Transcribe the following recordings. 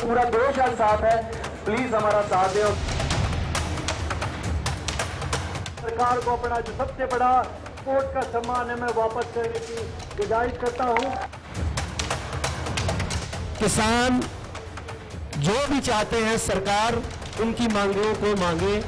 पूरा देश आज साथ है, प्लीज हमारा साथ दें। सरकार को अपना जो सबसे बड़ा कोर्ट का सम्मान है मैं वापस करने की गुजारिश करता हूं। किसान जो भी चाहते हैं सरकार उनकी मांगों को मांगे।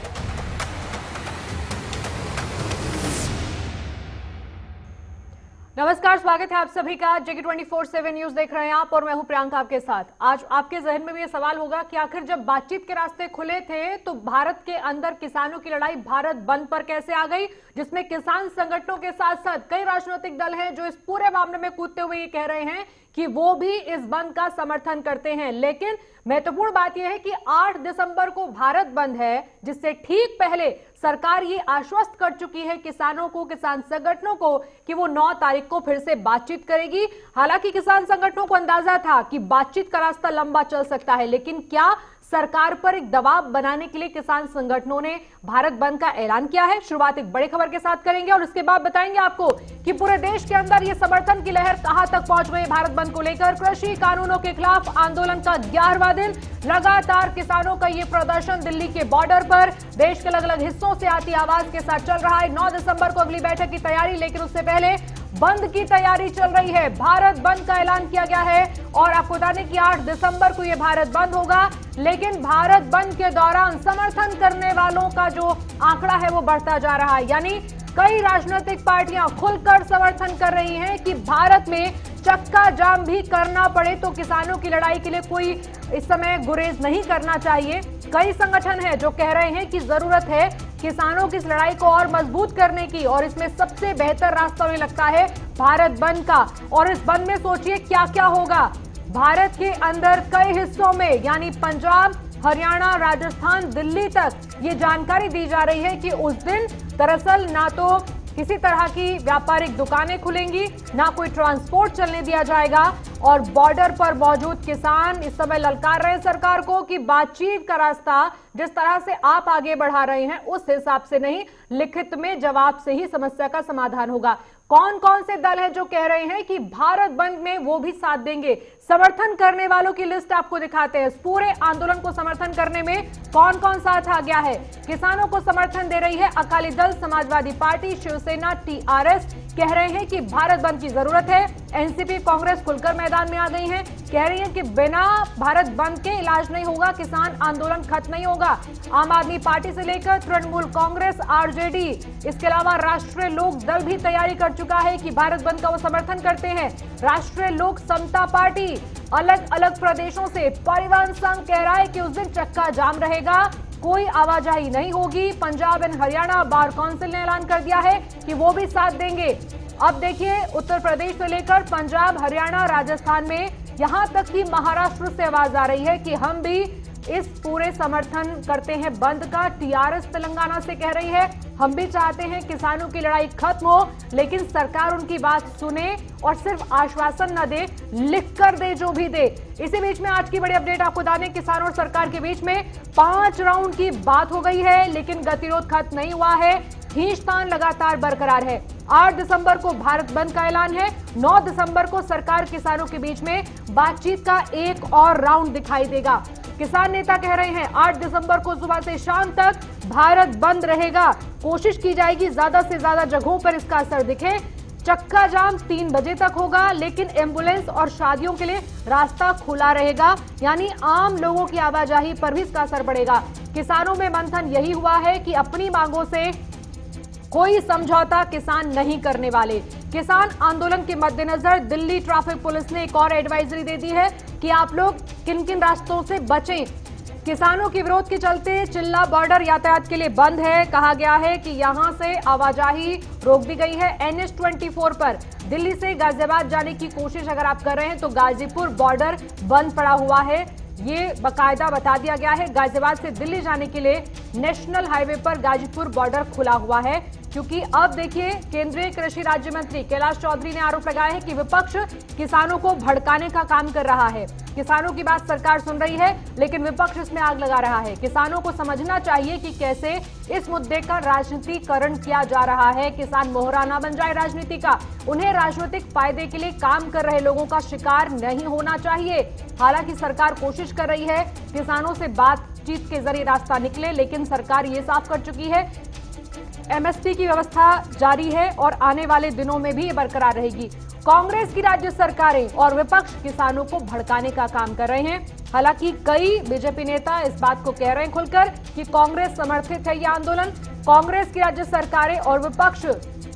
नमस्कार, स्वागत है आप सभी का। जेके 24/7 न्यूज देख रहे हैं आप और मैं हूं प्रियंका आपके साथ। आज आपके जहन में भी ये सवाल होगा कि आखिर जब बातचीत के रास्ते खुले थे तो भारत के अंदर किसानों की लड़ाई भारत बंद पर कैसे आ गई, जिसमें किसान संगठनों के साथ साथ कई राजनीतिक दल हैं जो इस पूरे मामले में कूदते हुए ये कह रहे हैं कि वो भी इस बंद का समर्थन करते हैं। लेकिन महत्वपूर्ण बात यह है कि 8 दिसंबर को भारत बंद है, जिससे ठीक पहले सरकार ये आश्वस्त कर चुकी है किसानों को, किसान संगठनों को, कि वो 9 तारीख को फिर से बातचीत करेगी। हालांकि किसान संगठनों को अंदाजा था कि बातचीत का रास्ता लंबा चल सकता है, लेकिन क्या सरकार पर एक दबाव बनाने के लिए किसान संगठनों ने भारत बंद का ऐलान किया है? शुरुआत एक बड़ी खबर के साथ करेंगे और उसके बाद बताएंगे आपको कि पूरे देश के अंदर ये समर्थन की लहर कहां तक पहुंच गई भारत बंद को लेकर। कृषि कानूनों के खिलाफ आंदोलन का 11वां दिन, लगातार किसानों का ये प्रदर्शन दिल्ली के बॉर्डर पर देश के अलग अलग हिस्सों से आती आवाज के साथ चल रहा है। 9 दिसंबर को अगली बैठक की तैयारी, लेकिन उससे पहले बंद की तैयारी चल रही है। भारत बंद का ऐलान किया गया है और आपको बता दें कि 8 दिसंबर को यह भारत बंद होगा। लेकिन भारत बंद के दौरान समर्थन करने वालों का जो आंकड़ा है वो बढ़ता जा रहा है, यानी कई राजनीतिक पार्टियां खुलकर समर्थन कर रही हैं कि भारत में चक्का जाम भी करना पड़े तो किसानों की लड़ाई के लिए कोई इस समय गुरेज नहीं करना चाहिए। कई संगठन हैं जो कह रहे हैं कि जरूरत है किसानों की इस लड़ाई को और मजबूत करने की, और इसमें सबसे बेहतर रास्ता उन्हें लगता है भारत बंद का। और इस बंद में सोचिए क्या क्या होगा। भारत के अंदर कई हिस्सों में, यानी पंजाब, हरियाणा, राजस्थान, दिल्ली तक ये जानकारी दी जा रही है कि उस दिन दरअसल ना तो किसी तरह की व्यापारिक दुकानें खुलेंगी, ना कोई ट्रांसपोर्ट चलने दिया जाएगा, और बॉर्डर पर मौजूद किसान इस समय ललकार रहे हैं सरकार को कि बातचीत का रास्ता जिस तरह से आप आगे बढ़ा रहे हैं उस हिसाब से नहीं, लिखित में जवाब से ही समस्या का समाधान होगा। कौन कौन से दल हैं जो कह रहे हैं कि भारत बंद में वो भी साथ देंगे? समर्थन करने वालों की लिस्ट आपको दिखाते हैं। इस पूरे आंदोलन को समर्थन करने में कौन कौन साथ आ गया है। किसानों को समर्थन दे रही है अकाली दल, समाजवादी पार्टी, शिवसेना, टीआरएस कह रहे हैं कि भारत बंद की जरूरत है। एनसीपी, कांग्रेस खुलकर मैदान में आ गई हैं, कह रही हैं कि बिना भारत बंद के इलाज नहीं होगा, किसान आंदोलन खत्म नहीं होगा। आम आदमी पार्टी से लेकर तृणमूल कांग्रेस, आरजेडी, इसके अलावा राष्ट्रीय लोक दल भी तैयारी कर चुका है कि भारत बंद का वो समर्थन करते हैं। राष्ट्रीय लोक समता पार्टी अलग अलग प्रदेशों से, परिवहन संघ कह रहा है कि उस दिन चक्का जाम रहेगा, कोई आवाजाही नहीं होगी। Punjab and Haryana bar council ने ऐलान कर दिया है कि वो भी साथ देंगे। अब देखिए, उत्तर प्रदेश से लेकर पंजाब, हरियाणा, राजस्थान में, यहां तक कि महाराष्ट्र से आवाज आ रही है कि हम भी इस पूरे समर्थन करते हैं बंद का। टीआरएस तेलंगाना से कह रही है हम भी चाहते हैं किसानों की लड़ाई खत्म हो, लेकिन सरकार उनकी बात सुने और सिर्फ आश्वासन न दे, लिख कर दे जो भी दे। इसी बीच में आज की बड़ी अपडेट आपको बता दें, किसानों और सरकार के बीच में 5 राउंड की बात हो गई है, लेकिन गतिरोध खत्म नहीं हुआ है, खींचतान लगातार बरकरार है। 8 दिसंबर को भारत बंद का ऐलान है, 9 दिसंबर को सरकार किसानों के बीच में बातचीत का एक और राउंड दिखाई देगा। किसान नेता कह रहे हैं 8 दिसंबर को सुबह से शाम तक भारत बंद रहेगा, कोशिश की जाएगी ज्यादा से ज्यादा जगहों पर इसका असर दिखे। चक्का जाम 3 बजे तक होगा, लेकिन एम्बुलेंस और शादियों के लिए रास्ता खुला रहेगा, यानी आम लोगों की आवाजाही पर भी इसका असर पड़ेगा। किसानों में मंथन यही हुआ है कि अपनी मांगों से कोई समझौता किसान नहीं करने वाले। किसान आंदोलन के मद्देनजर दिल्ली ट्रैफिक पुलिस ने एक और एडवाइजरी दे दी है कि आप लोग किन किन रास्तों से बचें। किसानों के विरोध के चलते चिल्ला बॉर्डर यातायात के लिए बंद है। कहा गया है कि यहां से आवाजाही रोक दी गई है। NH 24 पर दिल्ली से गाजियाबाद जाने की कोशिश अगर आप कर रहे हैं तो गाजीपुर बॉर्डर बंद पड़ा हुआ है, ये बाकायदा बता दिया गया है। गाजियाबाद से दिल्ली जाने के लिए नेशनल हाईवे पर गाजीपुर बॉर्डर खुला हुआ है। क्योंकि अब देखिए केंद्रीय कृषि राज्य मंत्री कैलाश चौधरी ने आरोप लगाया है कि विपक्ष किसानों को भड़काने का काम कर रहा है। किसानों की बात सरकार सुन रही है, लेकिन विपक्ष इसमें आग लगा रहा है। किसानों को समझना चाहिए कि कैसे इस मुद्दे का राजनीतिकरण किया जा रहा है। किसान मोहरा ना बन जाए राजनीति का। उन्हें राजनीतिक फायदे के लिए काम कर रहे लोगों का शिकार नहीं होना चाहिए। हालांकि सरकार कोशिश कर रही है किसानों से बातचीत के जरिए रास्ता निकले, लेकिन सरकार ये साफ कर चुकी है एमएसपी की व्यवस्था जारी है और आने वाले दिनों में भी ये बरकरार रहेगी। कांग्रेस की राज्य सरकारें और विपक्ष किसानों को भड़काने का काम कर रहे हैं। हालांकि कई बीजेपी नेता इस बात को कह रहे हैं खुलकर कि कांग्रेस समर्थित है यह आंदोलन। कांग्रेस की राज्य सरकारें और विपक्ष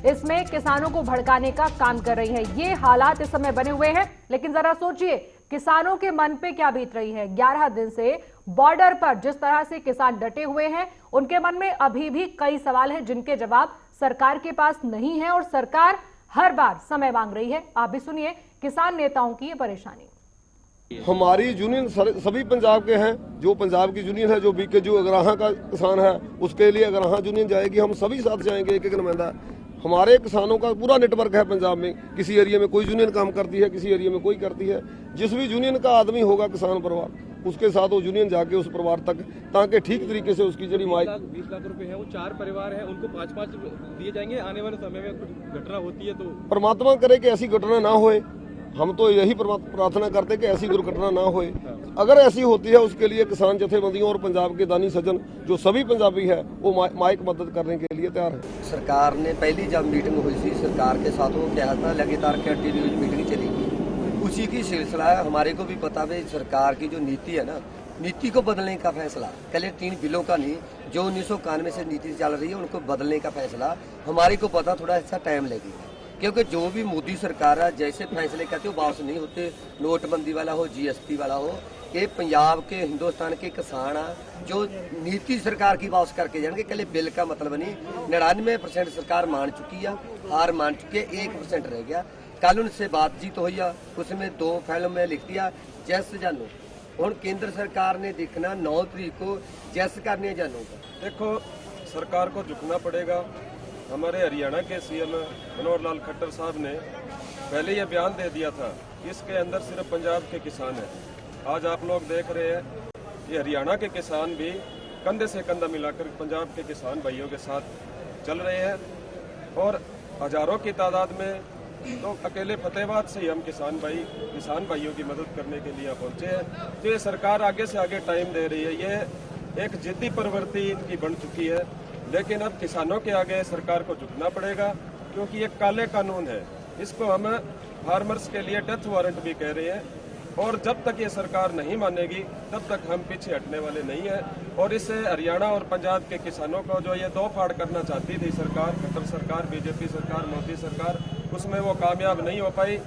इसमें किसानों को भड़काने का काम कर रही है। ये हालात इस समय बने हुए हैं, लेकिन जरा सोचिए किसानों के मन पे क्या बीत रही है। 11 दिन से बॉर्डर पर जिस तरह से किसान डटे हुए हैं, उनके मन में अभी भी कई सवाल हैं जिनके जवाब सरकार के पास नहीं है और सरकार हर बार समय मांग रही है। आप भी सुनिए किसान नेताओं की ये परेशानी। हमारी यूनियन सभी पंजाब के हैं, जो पंजाब की यूनियन है, जो बीकेयू अगराहा का किसान है उसके लिए अगराहा यूनियन जाएगी, हम सभी साथ जाएंगे, एक एक नुमाइंदा। हमारे किसानों का पूरा नेटवर्क है पंजाब में। किसी एरिया में कोई यूनियन काम करती है, किसी एरिया में कोई करती है। जिस भी यूनियन का आदमी होगा किसान परिवार, उसके साथ वो यूनियन जाके उस परिवार तक, ताकि ठीक तरीके से उसकी जड़ी 20 लाख रुपए है, वो 4 परिवार है, उनको 5-5 दिए जाएंगे। आने वाले समय में कुछ घटना होती है तो परमात्मा करे कि ऐसी घटना ना होए। हम तो यही प्रार्थना करते कि ऐसी दुर्घटना ना होए। अगर ऐसी होती है उसके लिए किसान जथेबंदियों और पंजाब के दानी सज्जन जो सभी पंजाबी है वो माइक मदद करने के लिए तैयार है। सरकार ने पहली जब मीटिंग हुई थी सरकार के साथ, वो क्या था लगातार कंटिन्यूज मीटिंग चलेगी, उसी की सिलसिला है। हमारे को भी पता है सरकार की जो नीति है ना, नीति को बदलने का फैसला पहले 3 बिलों का नहीं, जो 1991 से नीति चल रही है उनको बदलने का फैसला हमारे को पता थोड़ा ऐसा टाइम लगेगा, क्योंकि जो भी मोदी सरकार है जैसे फैसले करती है वो वापस नहीं होते। नोटबंदी वाला हो, जीएसटी वाला हो, ये पंजाब के हिंदुस्तान के किसान है जो नीति सरकार की वापस करके जाएंगे। कल बिल का मतलब नहीं, 99% सरकार मान चुकी है, हार मान चुकी है, 1% रह गया। कल उनसे बातचीत हुई है, उसमें 2 फिल्म में लिख दिया जैस जानू। और केंद्र सरकार ने देखना 9 तारीख को जैस करने जानू का। देखो सरकार को झुकना पड़ेगा। हमारे हरियाणा के सीएम मनोहर लाल खट्टर साहब ने पहले यह बयान दे दिया था इसके अंदर सिर्फ पंजाब के किसान हैं। आज आप लोग देख रहे हैं कि हरियाणा के किसान भी कंधे से कंधा मिलाकर पंजाब के किसान भाइयों के साथ चल रहे हैं और हजारों की तादाद में तो अकेले फतेहाबाद से ही हम किसान भाइयों की मदद करने के लिए पहुंचे हैं। तो ये सरकार आगे से आगे टाइम दे रही है। ये एक जिद्दी प्रवृत्ति इनकी बन चुकी है, लेकिन अब किसानों के आगे सरकार को झुकना पड़ेगा क्योंकि ये काले कानून है। इसको हम फार्मर्स के लिए डेथ वारंट भी कह रहे हैं और जब तक ये सरकार नहीं मानेगी तब तक हम पीछे हटने वाले नहीं हैं। और इससे हरियाणा और पंजाब के किसानों को जो ये 2 फाड़ करना चाहती थी सरकार, खट्टर सरकार, बीजेपी सरकार, मोदी सरकार, उसमें वो कामयाब नहीं हो पाई।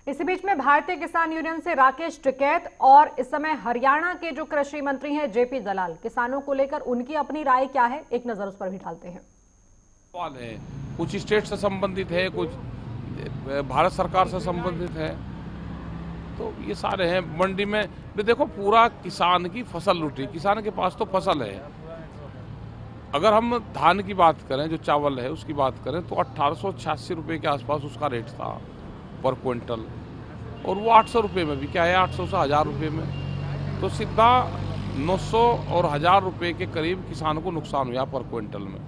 इसी बीच में भारतीय किसान यूनियन से राकेश टिकैत और इस समय हरियाणा के जो कृषि मंत्री हैं जेपी दलाल, किसानों को लेकर उनकी अपनी राय क्या है, एक नजर उस पर भी डालते हैं। सवाल है, कुछ स्टेट से संबंधित है, कुछ भारत सरकार से संबंधित है, तो ये सारे हैं। मंडी में भी देखो पूरा किसान की फसल लूटी, किसान के पास तो फसल है। अगर हम धान की बात करें, जो चावल है उसकी बात करें, तो 1886 रुपये के आसपास उसका रेट था पर क्विंटल, और वो 800 रुपये में भी क्या है, 800 से 1000 रुपये में, तो सीधा 900 और 1000 रुपये के करीब किसान को नुकसान हुआ पर क्विंटल में।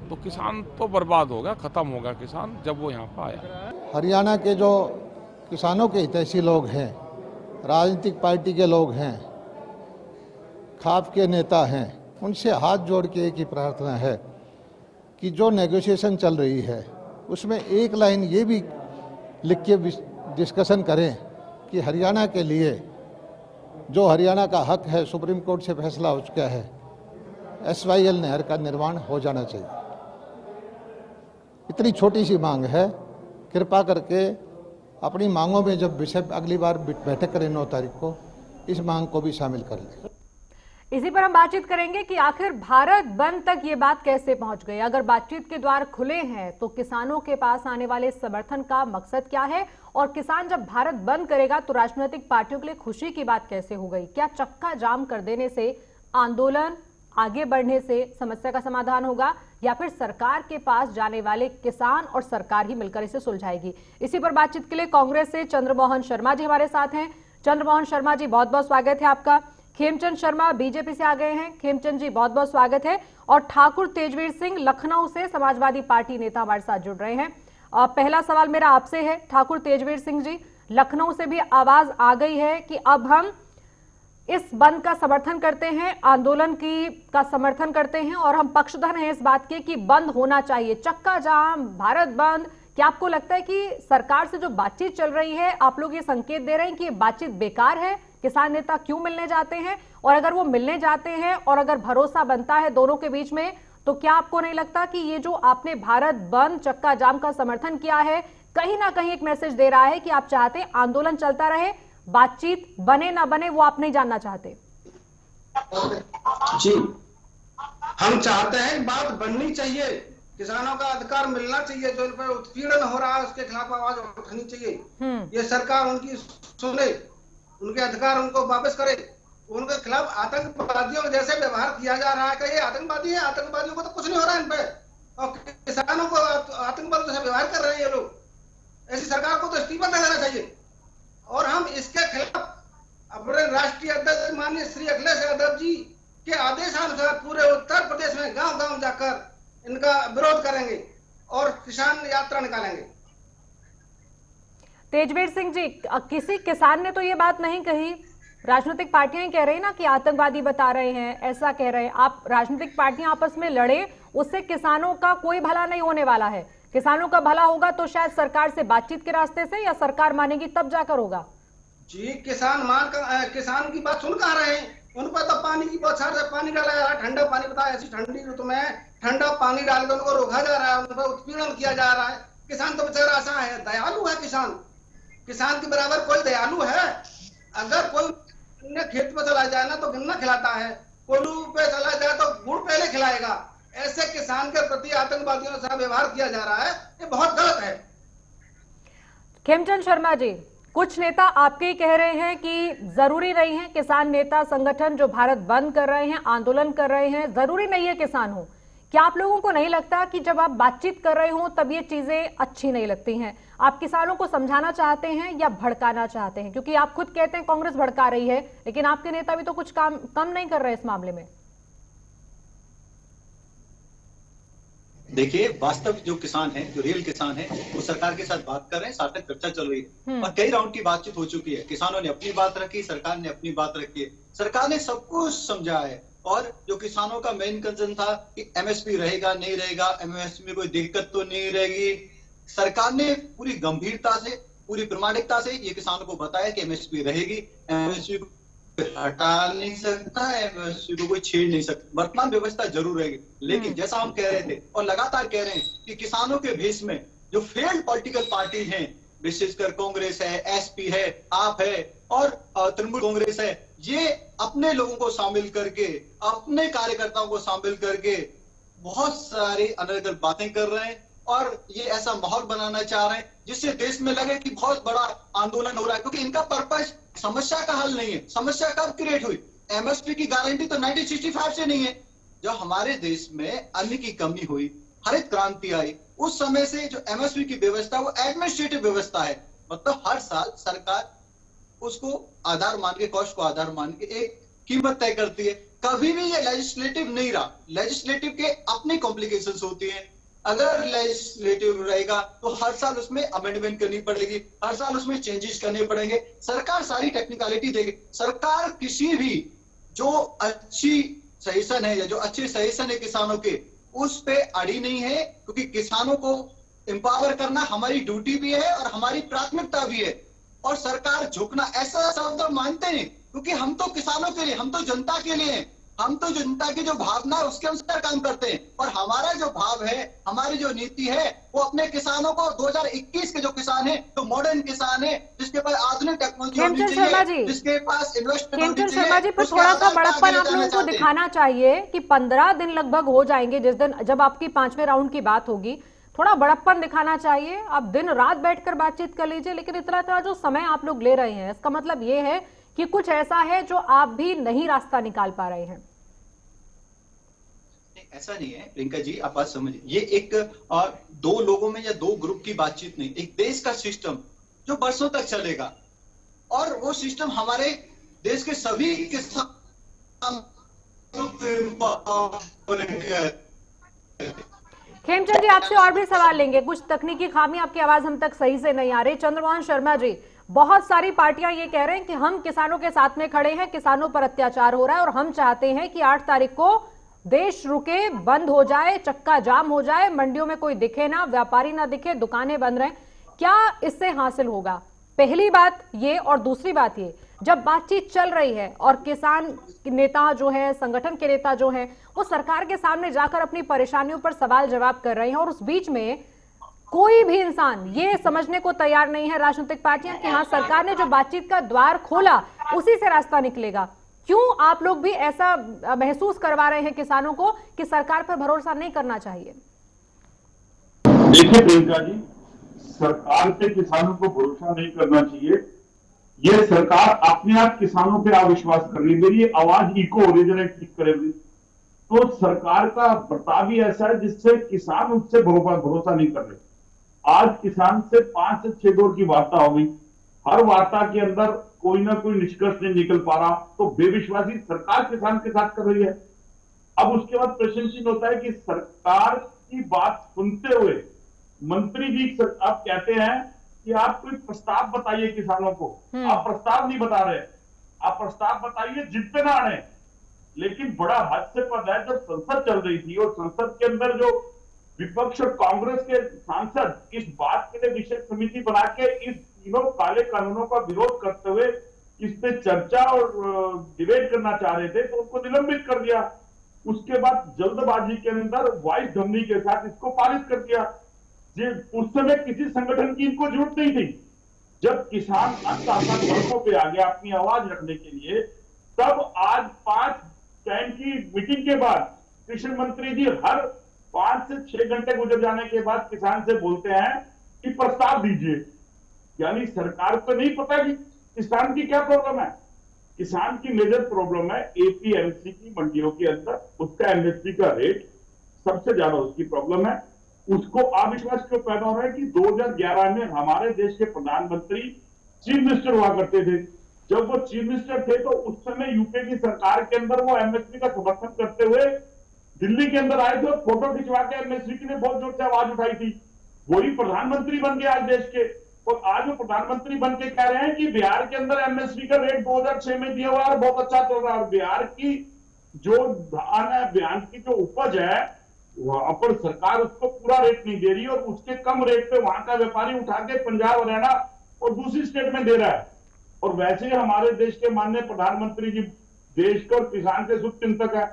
तो किसान तो बर्बाद हो गया, खत्म हो गया किसान जब वो यहाँ पर आया। हरियाणा के जो किसानों के हितैषी लोग हैं, राजनीतिक पार्टी के लोग हैं, खाप के नेता हैं, उनसे हाथ जोड़ के एक ही प्रार्थना है कि जो नेगोशिएशन चल रही है उसमें एक लाइन ये भी लिख के डिस्कशन करें कि हरियाणा के लिए जो हरियाणा का हक है, सुप्रीम कोर्ट से फैसला हो चुका है, SYL नहर का निर्माण हो जाना चाहिए। इतनी छोटी सी मांग है, कृपा करके अपनी मांगों में जब विषय अगली बार बैठक करें 9 तारीख को, इस मांग को भी शामिल कर लें। इसी पर हम बातचीत करेंगे कि आखिर भारत बंद तक ये बात कैसे पहुंच गई। अगर बातचीत के द्वार खुले हैं तो किसानों के पास आने वाले समर्थन का मकसद क्या है, और किसान जब भारत बंद करेगा तो राजनीतिक पार्टियों के लिए खुशी की बात कैसे हो गई। क्या चक्का जाम कर देने से, आंदोलन आगे बढ़ने से समस्या का समाधान होगा, या फिर सरकार के पास जाने वाले किसान और सरकार ही मिलकर इसे सुलझाएगी? इसी पर बातचीत के लिए कांग्रेस से चंद्रमोहन शर्मा जी हमारे साथ हैं। चंद्रमोहन शर्मा जी, बहुत बहुत स्वागत है आपका। खेमचंद शर्मा बीजेपी से आ गए हैं। खेमचंद जी, बहुत बहुत स्वागत है। और ठाकुर तेजवीर सिंह लखनऊ से समाजवादी पार्टी नेता हमारे साथ जुड़ रहे हैं। पहला सवाल मेरा आपसे है ठाकुर तेजवीर सिंह जी, लखनऊ से भी आवाज आ गई है कि अब हम इस बंद का समर्थन करते हैं, आंदोलन का समर्थन करते हैं और हम पक्षधर हैं इस बात के कि बंद होना चाहिए, चक्का जाम, भारत बंद। क्या आपको लगता है कि सरकार से जो बातचीत चल रही है, आप लोग ये संकेत दे रहे हैं कि ये बातचीत बेकार है? किसान नेता क्यों मिलने जाते हैं? और अगर वो मिलने जाते हैं और अगर भरोसा बनता है दोनों के बीच में, तो क्या आपको नहीं लगता कि ये जो आपने भारत बंद, चक्का जाम का समर्थन किया है, कहीं ना कहीं एक मैसेज दे रहा है कि आप चाहते हैं आंदोलन चलता रहे, बातचीत बने ना बने वो आप नहीं जानना चाहते? जी, हम चाहते हैं बात बननी चाहिए, किसानों का अधिकार मिलना चाहिए, जो इन पर उत्पीड़न हो रहा है उसके खिलाफ आवाज उठानी चाहिए। ये सरकार उनकी सुने, उनके अधिकार उनको वापस करे। उनके खिलाफ आतंकवादियों जैसे व्यवहार किया जा रहा है कि ये आतंकवादी है, आतंकवादियों को तो कुछ नहीं हो रहा है इन पे, और किसानों को आतंकवादियों जैसे व्यवहार कर रहे हैं ये लोग। ऐसी सरकार को तो इस्तीफा दे देना चाहिए। और हम इसके खिलाफ अपने राष्ट्रीय अध्यक्ष माननीय श्री अखिलेश यादव जी के आदेशानुसार पूरे उत्तर प्रदेश में गांव गांव जाकर इनका विरोध करेंगे और किसान यात्रा निकालेंगे। तेजवीर सिंह जी, किसी किसान ने तो ये बात नहीं कही, राजनीतिक पार्टियां कह रही ना कि आतंकवादी बता रहे हैं, ऐसा कह रहे हैं। आप राजनीतिक पार्टियां आपस में लड़े, उससे किसानों का कोई भला नहीं होने वाला है। किसानों का भला होगा तो शायद सरकार से बातचीत के रास्ते से, या सरकार मानेगी तब जाकर होगा। जी, किसान की बात सुन कहा रहे हैं, उन पर तो पानी की बहुत सारे पानी डाला जा रहा है, ठंडा पानी बताया, ऐसी ठंडी ऋतु में ठंडा पानी डाल कर उनको रोका जा रहा है, उन पर उत्पीड़न किया जा रहा है। किसान तो बेचारा ऐसा है, दयालु है किसान के बराबर कोई दयालु है? अगर कोई खेत पे चला जाए ना तो गन्ना खिलाता है, कोल्हू पे चला जाए तो गुड़ पहले खिलाएगा। ऐसे किसान के प्रति आतंकवादियों से व्यवहार किया जा रहा है, ये बहुत गलत है। खेमचंद शर्मा जी, कुछ नेता आपके ही कह रहे हैं कि जरूरी नहीं है किसान नेता संगठन जो भारत बंद कर रहे हैं, आंदोलन कर रहे हैं, जरूरी नहीं है किसान हो। क्या आप लोगों को नहीं लगता कि जब आप बातचीत कर रहे हो तब ये चीजें अच्छी नहीं लगती हैं? आप किसानों को समझाना चाहते हैं या भड़काना चाहते हैं? क्योंकि आप खुद कहते हैं कांग्रेस भड़का रही है, लेकिन आपके नेता भी तो कुछ काम कम नहीं कर रहे इस मामले में। देखिए, वास्तव जो किसान है, जो रियल किसान है, वो सरकार के साथ बात कर रहे हैं, सार्थक चर्चा चल रही है और कई राउंड की बातचीत हो चुकी है। किसानों ने अपनी बात रखी, सरकार ने अपनी बात रखी है, सरकार ने सब कुछ समझा है। और जो किसानों का मेन कंसर्न था कि एमएसपी रहेगा नहीं रहेगा, एमएसपी में कोई दिक्कत तो नहीं रहेगी, सरकार ने पूरी गंभीरता से, पूरी प्रामाणिकता से ये किसानों को बताया कि एमएसपी रहेगी, एमएसपी को हटा नहीं सकता, एमएसपी को कोई छेड़ नहीं सकता, वर्तमान व्यवस्था जरूर रहेगी। लेकिन जैसा हम कह रहे थे और लगातार कह रहे हैं कि किसानों के भेष में जो फेल्ड पॉलिटिकल पार्टी हैं, विशेषकर कांग्रेस है, एसपी है, आप है और तृणमूल कांग्रेस है, ये अपने लोगों को शामिल करके, अपने कार्यकर्ताओं को शामिल करके बहुत सारी अनर्गल बातें कर रहे हैं और ये ऐसा माहौल बनाना चाह रहे हैं जिससे देश में लगे कि बहुत बड़ा आंदोलन हो रहा है। क्योंकि इनका पर्पस समस्या का हल नहीं है। समस्या कब क्रिएट हुई? एमएसपी की गारंटी तो 1965 से नहीं है। जब हमारे देश में अन्न की कमी हुई, हरित क्रांति आई, उस समय से जो एमएसपी की व्यवस्था वो एडमिनिस्ट्रेटिव व्यवस्था है। मतलब हर साल सरकार उसको आधार मान के, कॉस्ट को आधार मान के एक कीमत तय करती है। कभी भी ये लेजिस्लेटिव नहीं रहा। लेजिस्लेटिव के अपनी कॉम्प्लिकेशंस होती हैं। अगर लेजिस्लेटिव रहेगा तो हर साल उसमें अमेंडमेंट करनी पड़ेगी, हर साल उसमें चेंजेस करने पड़ेंगे। सरकार सारी टेक्निकलिटी देगी। सरकार किसी भी जो अच्छी सजेशन है या जो अच्छे सजेशन है किसानों के, उस पे अड़ी नहीं है, क्योंकि किसानों को एम्पावर करना हमारी ड्यूटी भी है और हमारी प्राथमिकता भी है। और सरकार झुकना ऐसा शब्द मानते हैं, क्योंकि हम तो किसानों के लिए, हम तो जनता के लिए हैं, हम तो जनता की जो भावना है उसके अनुसार काम करते हैं। और हमारा जो भाव है, हमारी जो नीति है, वो अपने किसानों को 2021 के जो किसान है, तो मॉडर्न किसान है, जिसके पास आधुनिक टेक्नोलॉजी होनी चाहिए, जिसके पास इन्वेस्टमेंट होनी चाहिए। शर्मा जी, पर थोड़ा सा बड़प्पन आप लोगों को दिखाना चाहिए कि 15 दिन लगभग हो जाएंगे जिस दिन जब आपकी 5वें राउंड की बात होगी। थोड़ा बड़प्पन दिखाना चाहिए। आप दिन रात बैठकर बातचीत कर लीजिए, लेकिन इतना जो समय आप लोग ले रहे हैं, इसका मतलब ये है कि कुछ ऐसा है जो आप भी नहीं रास्ता निकाल पा रहे हैं। ऐसा नहीं है प्रियंका जी, आप बात समझिए, ये एक दो लोगों में या दो ग्रुप की बातचीत नहीं, एक देश का सिस्टम जो बरसों तक चलेगा, और वो सिस्टम हमारे देश के सभी किसान। खेमचंद जी, आपसे और भी सवाल लेंगे। कुछ तकनीकी खामी, आपकी आवाज हम तक सही से नहीं आ रही। चंद्रमोहन शर्मा जी, बहुत सारी पार्टियां ये कह रहे हैं कि हम किसानों के साथ में खड़े हैं, किसानों पर अत्याचार हो रहा है और हम चाहते हैं कि 8 तारीख को देश रुके, बंद हो जाए, चक्का जाम हो जाए, मंडियों में कोई दिखे ना, व्यापारी ना दिखे, दुकानें बंद रहें। क्या इससे हासिल होगा? पहली बात ये, और दूसरी बात ये, जब बातचीत चल रही है और किसान नेता जो है, संगठन के नेता जो है, वो सरकार के सामने जाकर अपनी परेशानियों पर सवाल जवाब कर रहे हैं, और उस बीच में कोई भी इंसान ये समझने को तैयार नहीं है, राजनीतिक पार्टियां, कि हाँ सरकार ने जो बातचीत का द्वार खोला उसी से रास्ता निकलेगा। क्यों आप लोग भी ऐसा महसूस करवा रहे हैं किसानों को कि सरकार पर भरोसा नहीं करना चाहिए? देखिए प्रियंका जी, सरकार पे किसानों को भरोसा नहीं करना चाहिए। ये सरकार अपने आप किसानों पे अविश्वास कर रही है। मेरी आवाज इको हो रही है, ठीक करेगी। तो सरकार का बर्ताव ही ऐसा है जिससे किसान उससे भरोसा नहीं कर रहे। आज किसान से 5 से 6 दौर की वार्ता हो गई, हर वार्ता के अंदर कोई ना कोई निष्कर्ष नहीं निकल पा रहा, तो बेविश्वासी सरकार किसान के साथ कर रही है। अब उसके बाद प्रश्न चिन्ह होता है कि सरकार की बात सुनते हुए मंत्री जी आप कहते हैं कि आप कोई प्रस्ताव बताइए किसानों को, आप प्रस्ताव नहीं बता रहे, आप प्रस्ताव बताइए जिद पे ना आने। लेकिन बड़ा हास्यास्पद है, जब संसद चल रही थी और संसद के अंदर जो विपक्ष और कांग्रेस के सांसद इस बात के लिए विशेष समिति बना के इस तीनों काले कानूनों का विरोध करते हुए इस पे चर्चा और डिबेट करना चाह रहे थे, तो उनको निलंबित कर दिया। उसके बाद जल्दबाजी के अंदर वॉइस धमनी के साथ इसको पारित कर दिया। उस समय किसी संगठन की इनको जरूरत नहीं थी। जब किसान अंततः सड़कों पे आ गया अपनी आवाज रखने के लिए, तब आज 5 टाइम की मीटिंग के बाद कृषि मंत्री जी हर 5 से 6 घंटे गुजर जाने के बाद किसान से बोलते हैं कि प्रस्ताव दीजिए। यानी सरकार को नहीं पता कि किसान की क्या प्रॉब्लम है। किसान की मेजर प्रॉब्लम है एपीएमसी की मंडियों के अंदर उसका एमएसपी का रेट सबसे ज्यादा उसकी प्रॉब्लम है। उसको अविश्वास क्यों पैदा हो रहा है कि 2011 में हमारे देश के प्रधानमंत्री चीफ मिनिस्टर हुआ करते थे। जब वो चीफ मिनिस्टर थे तो उस समय यूपी की सरकार के अंदर वो एमएसपी का समर्थन करते हुए दिल्ली के अंदर आए थे और फोटो खिंचवा के एमएसपी के लिए बहुत जोर से आवाज उठाई थी। वही प्रधानमंत्री बन गए आज देश के, और आज वो प्रधानमंत्री बन के कह रहे हैं कि बिहार के अंदर एमएसपी का रेट 2006 में दिया हुआ है, बहुत अच्छा चल रहा है। बिहार की जो धान है, बिहार की जो उपज है, वहां पर सरकार उसको पूरा रेट नहीं दे रही और उसके कम रेट पे वहां का व्यापारी उठा के पंजाब, हरियाणा और दूसरी स्टेट में दे रहा है। और वैसे ही हमारे देश के माननीय प्रधानमंत्री जी देश के और किसान के शुभ चिंतक है,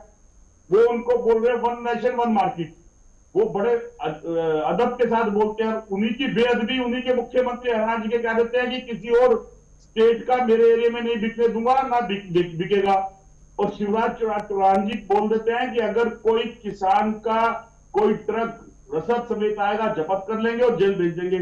वो उनको बोल रहे हैं 1 नेशन 1 मार्केट। वो बड़े अदब के साथ बोलते हैं। उन्हीं की बेअदबी उन्हीं के मुख्यमंत्री हरियाणा जी के कह देते हैं कि किसी और स्टेट का मेरे एरिया में नहीं बिकने दूंगा, ना बिकेगा। और शिवराज चौहान जी बोल देते हैं कि अगर कोई किसान का कोई ट्रक रसद समेत आएगा जब्त कर लेंगे और जेल भेज देंगे।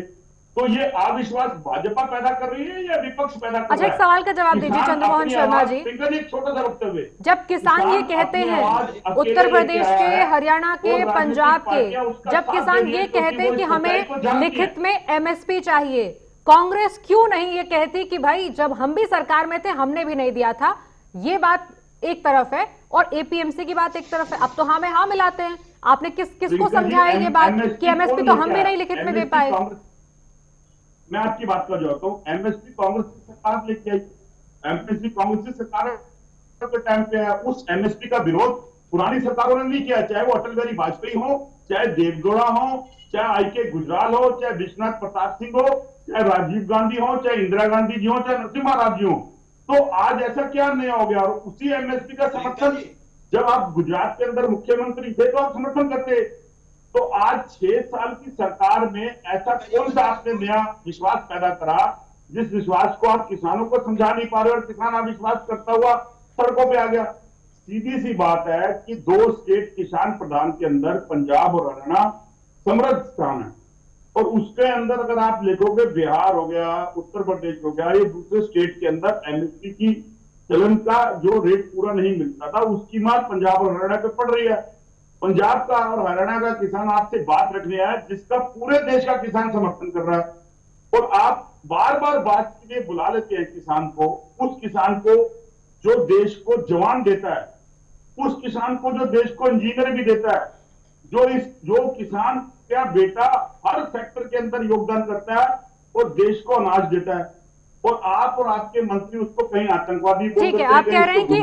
तो ये अविश्वास भाजपा पैदा कर रही है या विपक्ष पैदा कर रहा है? अच्छा, एक सवाल का जवाब दीजिए चंद्रमोहन शर्मा जी। एक छोटा सा वक्तव्य, जब किसान ये कहते हैं, उत्तर प्रदेश के, हरियाणा के, पंजाब के, जब किसान ये कहते हैं कि हमें लिखित में एमएसपी चाहिए, कांग्रेस क्यों नहीं ये कहती कि भाई जब हम भी सरकार में थे हमने भी नहीं दिया था? ये बात एक तरफ है और एपीएमसी की बात एक तरफ है। अब तो हाँ में हाँ मिलाते हैं। आपने किसको समझाया ये बात कि एमएसपी तो हम भी नहीं लिखित में दे पाए? मैं आपकी बात कर जाता हूँ। एमएसपी कांग्रेस की सरकार लेके आई, एमएसपी कांग्रेस की सरकार के टाइम पे है। उस एमएसपी का विरोध पुरानी सरकारों ने नहीं किया, चाहे वो अटल बिहारी वाजपेयी हो, चाहे देवगौड़ा हो, चाहे आईके गुजराल हो, चाहे विश्वनाथ प्रताप सिंह हो, चाहे राजीव गांधी हो, चाहे इंदिरा गांधी जी हो, चाहे नरसिम्हा राव जी हो। तो आज ऐसा क्या नया हो गया? और उसी एमएसपी का समर्थन जब आप गुजरात के अंदर मुख्यमंत्री थे तो आप समर्थन करते। तो आज 6 साल की सरकार में ऐसा कौन सा आपने नया विश्वास पैदा करा जिस विश्वास को आप किसानों को समझा नहीं पा रहे और किसान अविश्वास करता हुआ सड़कों पे आ गया? सीधी सी बात है कि 2 स्टेट किसान प्रधान के अंदर पंजाब और हरियाणा समृद्ध स्थान है, और उसके अंदर अगर आप लिखोगे बिहार हो गया, उत्तर प्रदेश हो गया, ये दूसरे स्टेट के अंदर एमएसपी की चलन का जो रेट पूरा नहीं मिलता था उसकी मार पंजाब और हरियाणा पे पड़ रही है। पंजाब का और हरियाणा का किसान आपसे बात रखने आया जिसका पूरे देश का किसान समर्थन कर रहा है, और आप बार बार बात के लिए बुला लेते हैं किसान को, उस किसान को जो देश को जवान देता है, उस किसान को जो देश को इंजीनियर भी देता है, जो किसान का बेटा हर सेक्टर के अंदर योगदान करता है और देश को अनाज देता है, और आप और आपके मंत्री उसको कहीं आतंकवादी बोल ठीक है, आप कह रहे हैं कि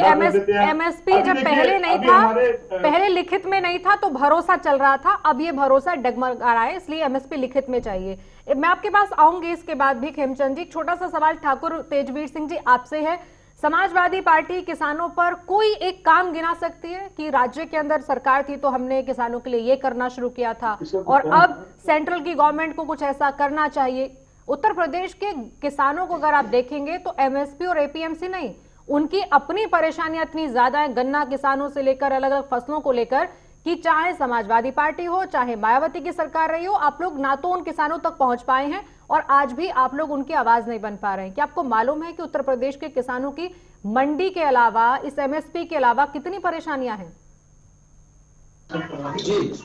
एमएसपी जब पहले नहीं था, पहले लिखित में नहीं था तो भरोसा चल रहा था, अब ये भरोसा डगमगा रहा है, इसलिए एमएसपी लिखित में चाहिए। मैं आपके पास आऊंगी इसके बाद भी। खेमचंद जी, एक छोटा सा सवाल ठाकुर तेजवीर सिंह जी आपसे है। समाजवादी पार्टी किसानों पर कोई एक काम गिना सकती है कि राज्य के अंदर सरकार थी तो हमने किसानों के लिए ये करना शुरू किया था और अब सेंट्रल की गवर्नमेंट को कुछ ऐसा करना चाहिए? उत्तर प्रदेश के किसानों को अगर आप देखेंगे तो एमएसपी और एपीएमसी नहीं, उनकी अपनी परेशानियां इतनी ज्यादा है, गन्ना किसानों से लेकर अलग अलग फसलों को लेकर, कि चाहे समाजवादी पार्टी हो चाहे मायावती की सरकार रही हो, आप लोग ना तो उन किसानों तक पहुंच पाए हैं और आज भी आप लोग उनकी आवाज नहीं बन पा रहे हैं। क्या आपको मालूम है कि उत्तर प्रदेश के किसानों की मंडी के अलावा, इस एमएसपी के अलावा कितनी परेशानियां हैं? जी,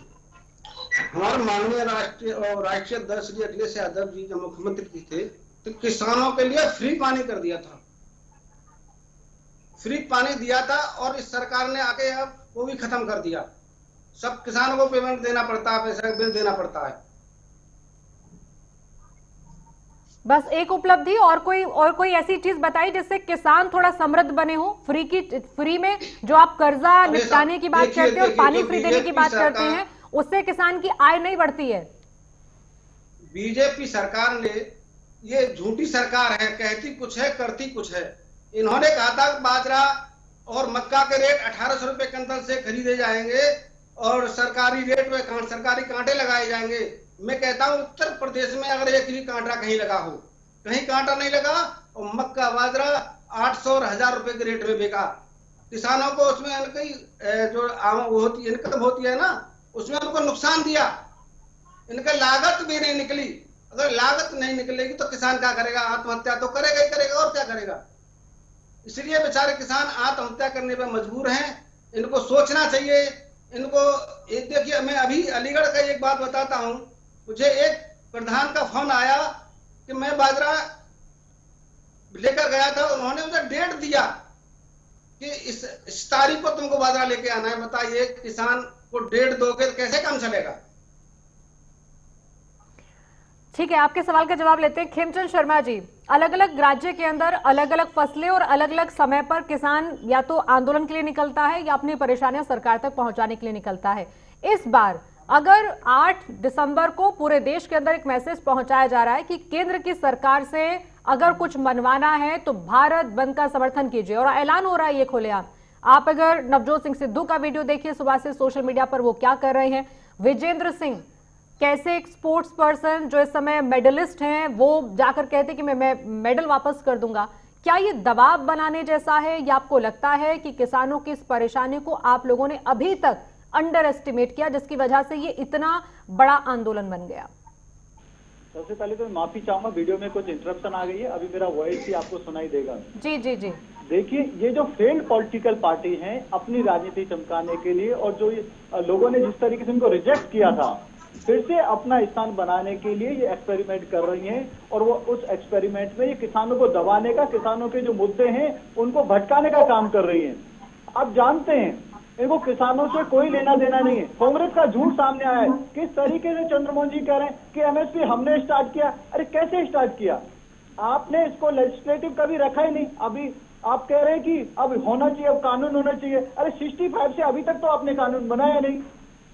हमारे माननीय राष्ट्रीय अध्यक्ष जी अखिलेश यादव जी जब मुख्यमंत्री थे तो किसानों के लिए फ्री पानी कर दिया था, फ्री पानी दिया था, और इस सरकार ने आके अब वो भी खत्म कर दिया। सब किसानों को पेमेंट देना पड़ता है, पैसा बिल देना पड़ता है। बस एक उपलब्धि और कोई ऐसी चीज बताइए जिससे किसान थोड़ा समृद्ध बने हो। फ्री में जो आप कर्जा निपटाने की बात करते हैं और पानी फ्री देने की बात करते हैं, उससे किसान की आय नहीं बढ़ती है। बीजेपी सरकार ने, ये झूठी सरकार है, कहती कुछ है करती कुछ है। इन्होंने कहा था बाजरा और मक्का के रेट 1800 रुपए क्विंटल से खरीदे जाएंगे और सरकारी रेट में सरकारी कांटे लगाए जाएंगे। मैं कहता हूं उत्तर प्रदेश में अगर एक भी कांटा कहीं लगा हो, कहीं कांटा नहीं लगा, और मक्का बाजरा 800 और 1000 रुपए के रेट में बिका। किसानों को उसमें जो इनकम होती है ना, उसमें उनको नुकसान दिया, इनका लागत भी नहीं निकली। अगर लागत नहीं निकलेगी तो किसान क्या करेगा? आत्महत्या तो करेगा ही करेगा, और क्या करेगा? इसलिए बेचारे किसान आत्महत्या करने पर मजबूर हैं। इनको सोचना चाहिए। इनको एक देखिए, मैं अभी अलीगढ़ का एक बात बताता हूं। मुझे एक प्रधान का फोन आया कि मैं बाजरा लेकर गया था, उन्होंने मुझे डेट दिया कि इस तारीख को तुमको बाजरा लेके आना है। बताइए, किसान को डेट दोगे कैसे काम चलेगा? ठीक है, आपके सवाल का जवाब लेते हैं। खेमचंद शर्मा जी, अलग अलग राज्य के अंदर अलग अलग फसलें और अलग अलग समय पर किसान या तो आंदोलन के लिए निकलता है या अपनी परेशानियां सरकार तक पहुंचाने के लिए निकलता है। इस बार अगर 8 दिसंबर को पूरे देश के अंदर एक मैसेज पहुंचाया जा रहा है कि केंद्र की सरकार से अगर कुछ मनवाना है तो भारत बंद का समर्थन कीजिए, और ऐलान हो रहा है ये खुलेआम। आप अगर नवजोत सिंह सिद्धू का वीडियो देखिए सुबह से सोशल मीडिया पर, वो क्या कर रहे हैं। विजेंद्र सिंह कैसे एक स्पोर्ट्स पर्सन जो इस समय मेडलिस्ट हैं, वो जाकर कहते कि मैं मेडल वापस कर दूंगा। क्या ये दबाव बनाने जैसा है, या आपको लगता है कि किसानों की इस परेशानी को आप लोगों ने अभी तक अंडर एस्टिमेट किया, जिसकी वजह से ये इतना बड़ा आंदोलन बन गया? सबसे पहले तो मैं माफी चाहूंगा, वीडियो में कुछ इंटरप्शन आ गई है, अभी मेरा वॉइस ही आपको सुनाई देगा। जी जी जी। देखिए, ये जो फेल्ड पॉलिटिकल पार्टी हैं अपनी राजनीति चमकाने के लिए, और जो लोगों ने जिस तरीके से इनको रिजेक्ट किया था, फिर से अपना स्थान बनाने के लिए ये एक्सपेरिमेंट कर रही हैं, और वो उस एक्सपेरिमेंट में ये किसानों को दबाने का, किसानों के जो मुद्दे हैं उनको भटकाने का काम कर रही हैं। आप जानते हैं इनको किसानों से कोई लेना देना नहीं है। कांग्रेस का झूठ सामने आया है, किस तरीके से चंद्रमोहन जी कह रहे हैं कि एमएसपी हमने स्टार्ट किया। अरे कैसे स्टार्ट किया? आपने इसको लेजिस्लेटिव कभी रखा ही नहीं। अभी आप कह रहे हैं कि अब होना चाहिए, अब कानून होना चाहिए। अरे 65 से अभी तक तो आपने कानून बनाया नहीं।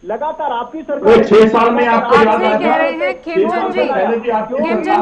लगातार आपकी सरकार 6 साल में आपको आपसे कह रहे हैं खेमचंद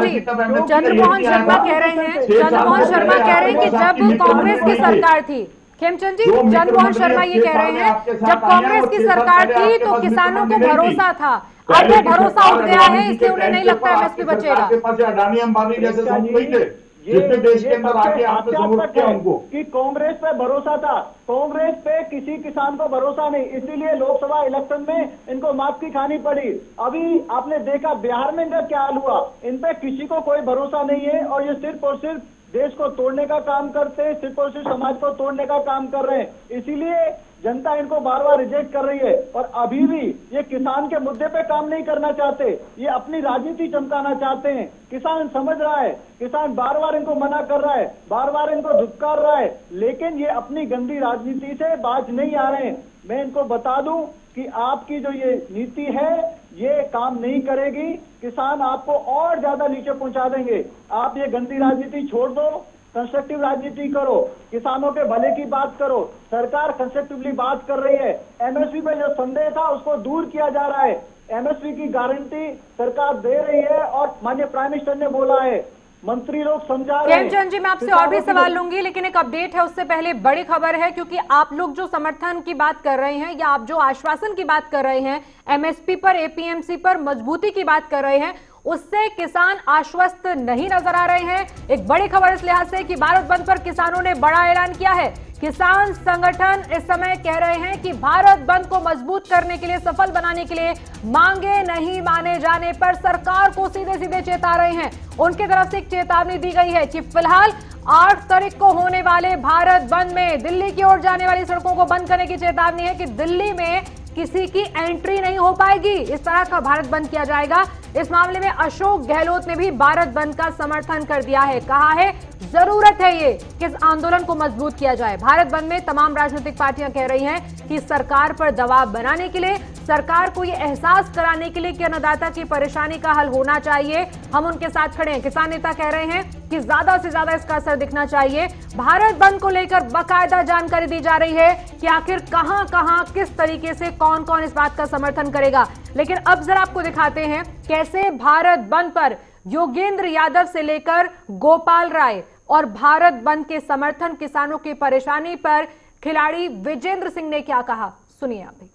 जी, चंद्रमोहन शर्मा कह रहे हैं, चंद्रमोहन शर्मा कह रहे हैं कि जब कांग्रेस की सरकार थी, खेमचंद जी, चंद्रमोहन शर्मा ये कह रहे हैं जब कांग्रेस की सरकार थी तो किसानों को भरोसा था, अब वो भरोसा उठ गया है, इसलिए उन्हें नहीं लगता एमएसपी बचेगा। अडानी अंबानी जैसे जिसने देश के अंदर आके आपने सबूत किया उनको कि कांग्रेस पे भरोसा था। कांग्रेस पे किसी किसान को भरोसा नहीं, इसीलिए लोकसभा इलेक्शन में इनको माफ की खानी पड़ी। अभी आपने देखा बिहार में इनका क्या हाल हुआ। इन पे किसी को कोई भरोसा नहीं है, और ये सिर्फ और सिर्फ देश को तोड़ने का काम करते हैं, सिर्फ और सिर्फ समाज को तोड़ने का काम कर रहे हैं। इसीलिए जनता इनको बार बार रिजेक्ट कर रही है और अभी भी ये किसान के मुद्दे पे काम नहीं करना चाहते, ये अपनी राजनीति चमकाना चाहते हैं। किसान समझ रहा है, किसान बार बार इनको मना कर रहा है, बार बार इनको धुतकार रहा है, लेकिन ये अपनी गंदी राजनीति से बाज नहीं आ रहे हैं। मैं इनको बता दूं कि आपकी जो ये नीति है ये काम नहीं करेगी, किसान आपको और ज्यादा नीचे पहुंचा देंगे। आप ये गंदी राजनीति छोड़ दो, कंस्ट्रक्टिव राजनीति करो, किसानों के भले की बात करो। सरकार कंस्ट्रक्टिवली बात कर रही है, एमएसपी पे जो संदेह था उसको दूर किया जा रहा है, एमएसपी की गारंटी सरकार दे रही है और माननीय प्राइम मिनिस्टर ने बोला है, मंत्री लोग समझा रहे हैं। प्रेमचंद जी, मैं आपसे और भी सवाल लूंगी, लेकिन एक अपडेट है उससे पहले बड़ी खबर है, क्योंकि आप लोग जो समर्थन की बात कर रहे हैं या आप जो आश्वासन की बात कर रहे हैं, एमएसपी पर, एपीएमसी पर मजबूती की बात कर रहे हैं, उससे किसान आश्वस्त नहीं नजर आ रहे हैं। एक बड़ी खबर इस लिहाज से कि भारत बंद पर किसानों ने बड़ा ऐलान किया है। किसान संगठन इस समय कह रहे हैं कि भारत बंद को मजबूत करने के लिए, सफल बनाने के लिए मांगे नहीं माने जाने पर सरकार को सीधे सीधे चेता रहे हैं। उनकी तरफ से एक चेतावनी दी गई है कि फिलहाल 8 तारीख को होने वाले भारत बंद में दिल्ली की ओर जाने वाली सड़कों को बंद करने की चेतावनी है कि दिल्ली में किसी की एंट्री नहीं हो पाएगी। इस तरह का भारत बंद किया जाएगा। इस मामले में अशोक गहलोत ने भी भारत बंद का समर्थन कर दिया है, कहा है जरूरत है ये कि इस आंदोलन को मजबूत किया जाए। भारत बंद में तमाम राजनीतिक पार्टियां कह रही हैं कि सरकार पर दबाव बनाने के लिए, सरकार को ये एहसास कराने के लिए कि अन्नदाता की परेशानी का हल होना चाहिए, हम उनके साथ खड़े हैं। किसान नेता कह रहे हैं कि ज्यादा से ज्यादा इसका असर दिखना चाहिए। भारत बंद को लेकर बाकायदा जानकारी दी जा रही है कि आखिर कहां कहां किस तरीके से कौन कौन इस बात का समर्थन करेगा। लेकिन अब जरा आपको दिखाते हैं कैसे भारत बंद पर योगेंद्र यादव से लेकर गोपाल राय और भारत बंद के समर्थन, किसानों की परेशानी पर खिलाड़ी विजेंद्र सिंह ने क्या कहा, सुनिए आप भी।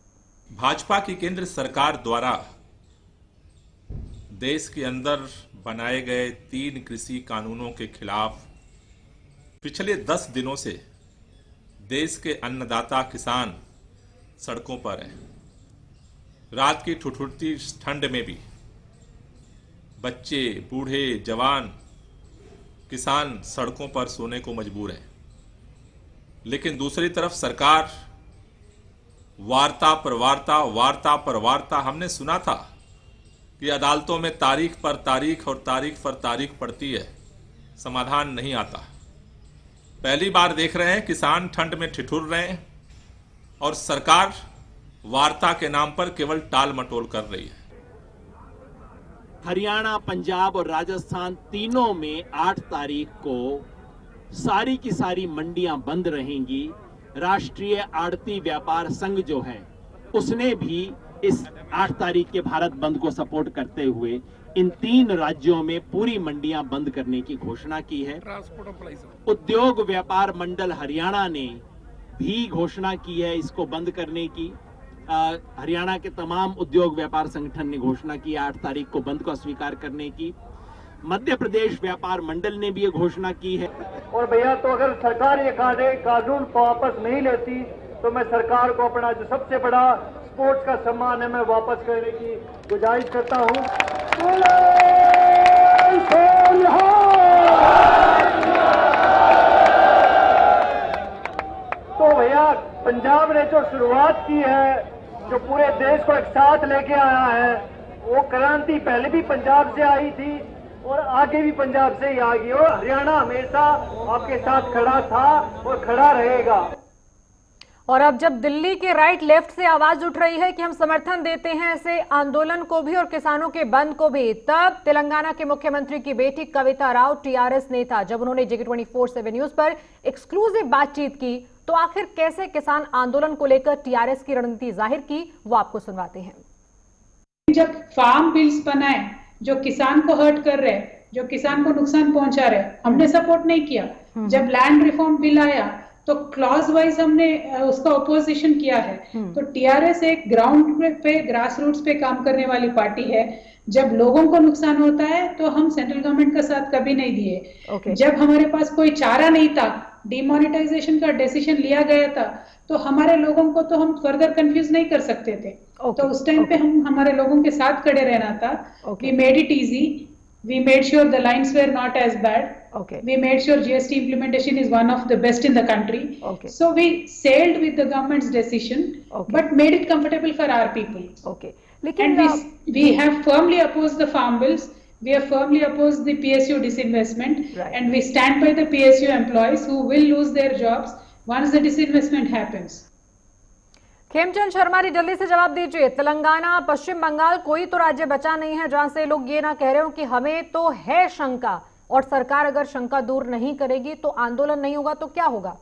भाजपा की केंद्र सरकार द्वारा देश के अंदर बनाए गए 3 कृषि कानूनों के खिलाफ पिछले 10 दिनों से देश के अन्नदाता किसान सड़कों पर हैं। रात की ठुठुरती ठंड में भी बच्चे, बूढ़े, जवान किसान सड़कों पर सोने को मजबूर हैं। लेकिन दूसरी तरफ सरकार वार्ता पर वार्ता, वार्ता पर वार्ता। हमने सुना था कि अदालतों में तारीख पर तारीख और तारीख पर तारीख पड़ती है, समाधान नहीं आता। पहली बार देख रहे हैं किसान ठंड में ठिठुर रहे हैं और सरकार वार्ता के नाम पर केवल टाल मटोल कर रही है। हरियाणा, पंजाब और राजस्थान तीनों में 8 तारीख को सारी की सारी मंडियां बंद रहेंगी। राष्ट्रीय आड़ती व्यापार संघ जो है उसने भी इस 8 तारीख के भारत बंद को सपोर्ट करते हुए इन 3 राज्यों में पूरी मंडियां बंद करने की घोषणा की है। उद्योग व्यापार मंडल हरियाणा ने भी घोषणा की है इसको बंद करने की। हरियाणा के तमाम उद्योग व्यापार संगठन ने घोषणा की 8 तारीख को बंद को स्वीकार करने की। मध्य प्रदेश व्यापार मंडल ने भी ये घोषणा की है। और भैया, तो अगर सरकार ये कानून वापस नहीं लेती तो मैं सरकार को अपना जो सबसे बड़ा स्पोर्ट्स का सम्मान है मैं वापस करने की गुजारिश करता हूँ। तो भैया, पंजाब ने जो शुरुआत की है, जो पूरे देश को एक साथ लेके आया है, वो क्रांति पहले भी पंजाब से आई थी और आगे भी पंजाब से ही आएगी और हरियाणा हमेशा आपके साथ खड़ा था और खड़ा रहेगा। और अब जब दिल्ली के राइट लेफ्ट से आवाज उठ रही है कि हम समर्थन देते हैं ऐसे आंदोलन को भी और किसानों के बंद को भी, तब तेलंगाना के मुख्यमंत्री की बेटी कविता राव टीआरएस नेता, जब उन्होंने जगह 24/7 न्यूज पर एक्सक्लूसिव बातचीत की तो आखिर कैसे किसान आंदोलन को लेकर टीआरएस की रणनीति जाहिर की, वो आपको सुनवाते हैं। जब फार्म बिल्स बनाए जो किसान को हर्ट कर रहे, जो किसान को नुकसान पहुंचा रहे, हमने सपोर्ट नहीं किया। जब लैंड रिफॉर्म बिल आया तो क्लॉज वाइज हमने उसका अपोजिशन किया है। तो टीआरएस एक ग्राउंड पे, ग्रास रूट्स पे काम करने वाली पार्टी है। जब लोगों को नुकसान होता है तो हम सेंट्रल गवर्नमेंट का साथ कभी नहीं दिए। जब हमारे पास कोई चारा नहीं था, डिमोनेटाइजेशन का डिसीजन लिया गया था, तो हमारे लोगों को तो हम फर्दर कंफ्यूज नहीं कर सकते थे। तो उस टाइम पे हम हमारे लोगों के साथ खड़े रहना था। We made it easy, we made sure the lines were not as bad. Okay. We made sure GST implementation is one of the best in the country. Okay. So we sailed with the government's decision, but made it comfortable for our people. Okay. And we have firmly opposed the farm bills. We have firmly opposed the PSU disinvestment, and we stand by the PSU employees who will lose their jobs once the disinvestment happens. Khemchand Sharma ji, जल्दी से जवाब दीजिए। तेलंगाना, पश्चिम बंगाल, कोई तो राज्य बचा नहीं है जहां से लोग ये ना कह रहे हो कि हमें तो है शंका, और सरकार अगर शंका दूर नहीं करेगी तो आंदोलन नहीं होगा, तो क्या होगा?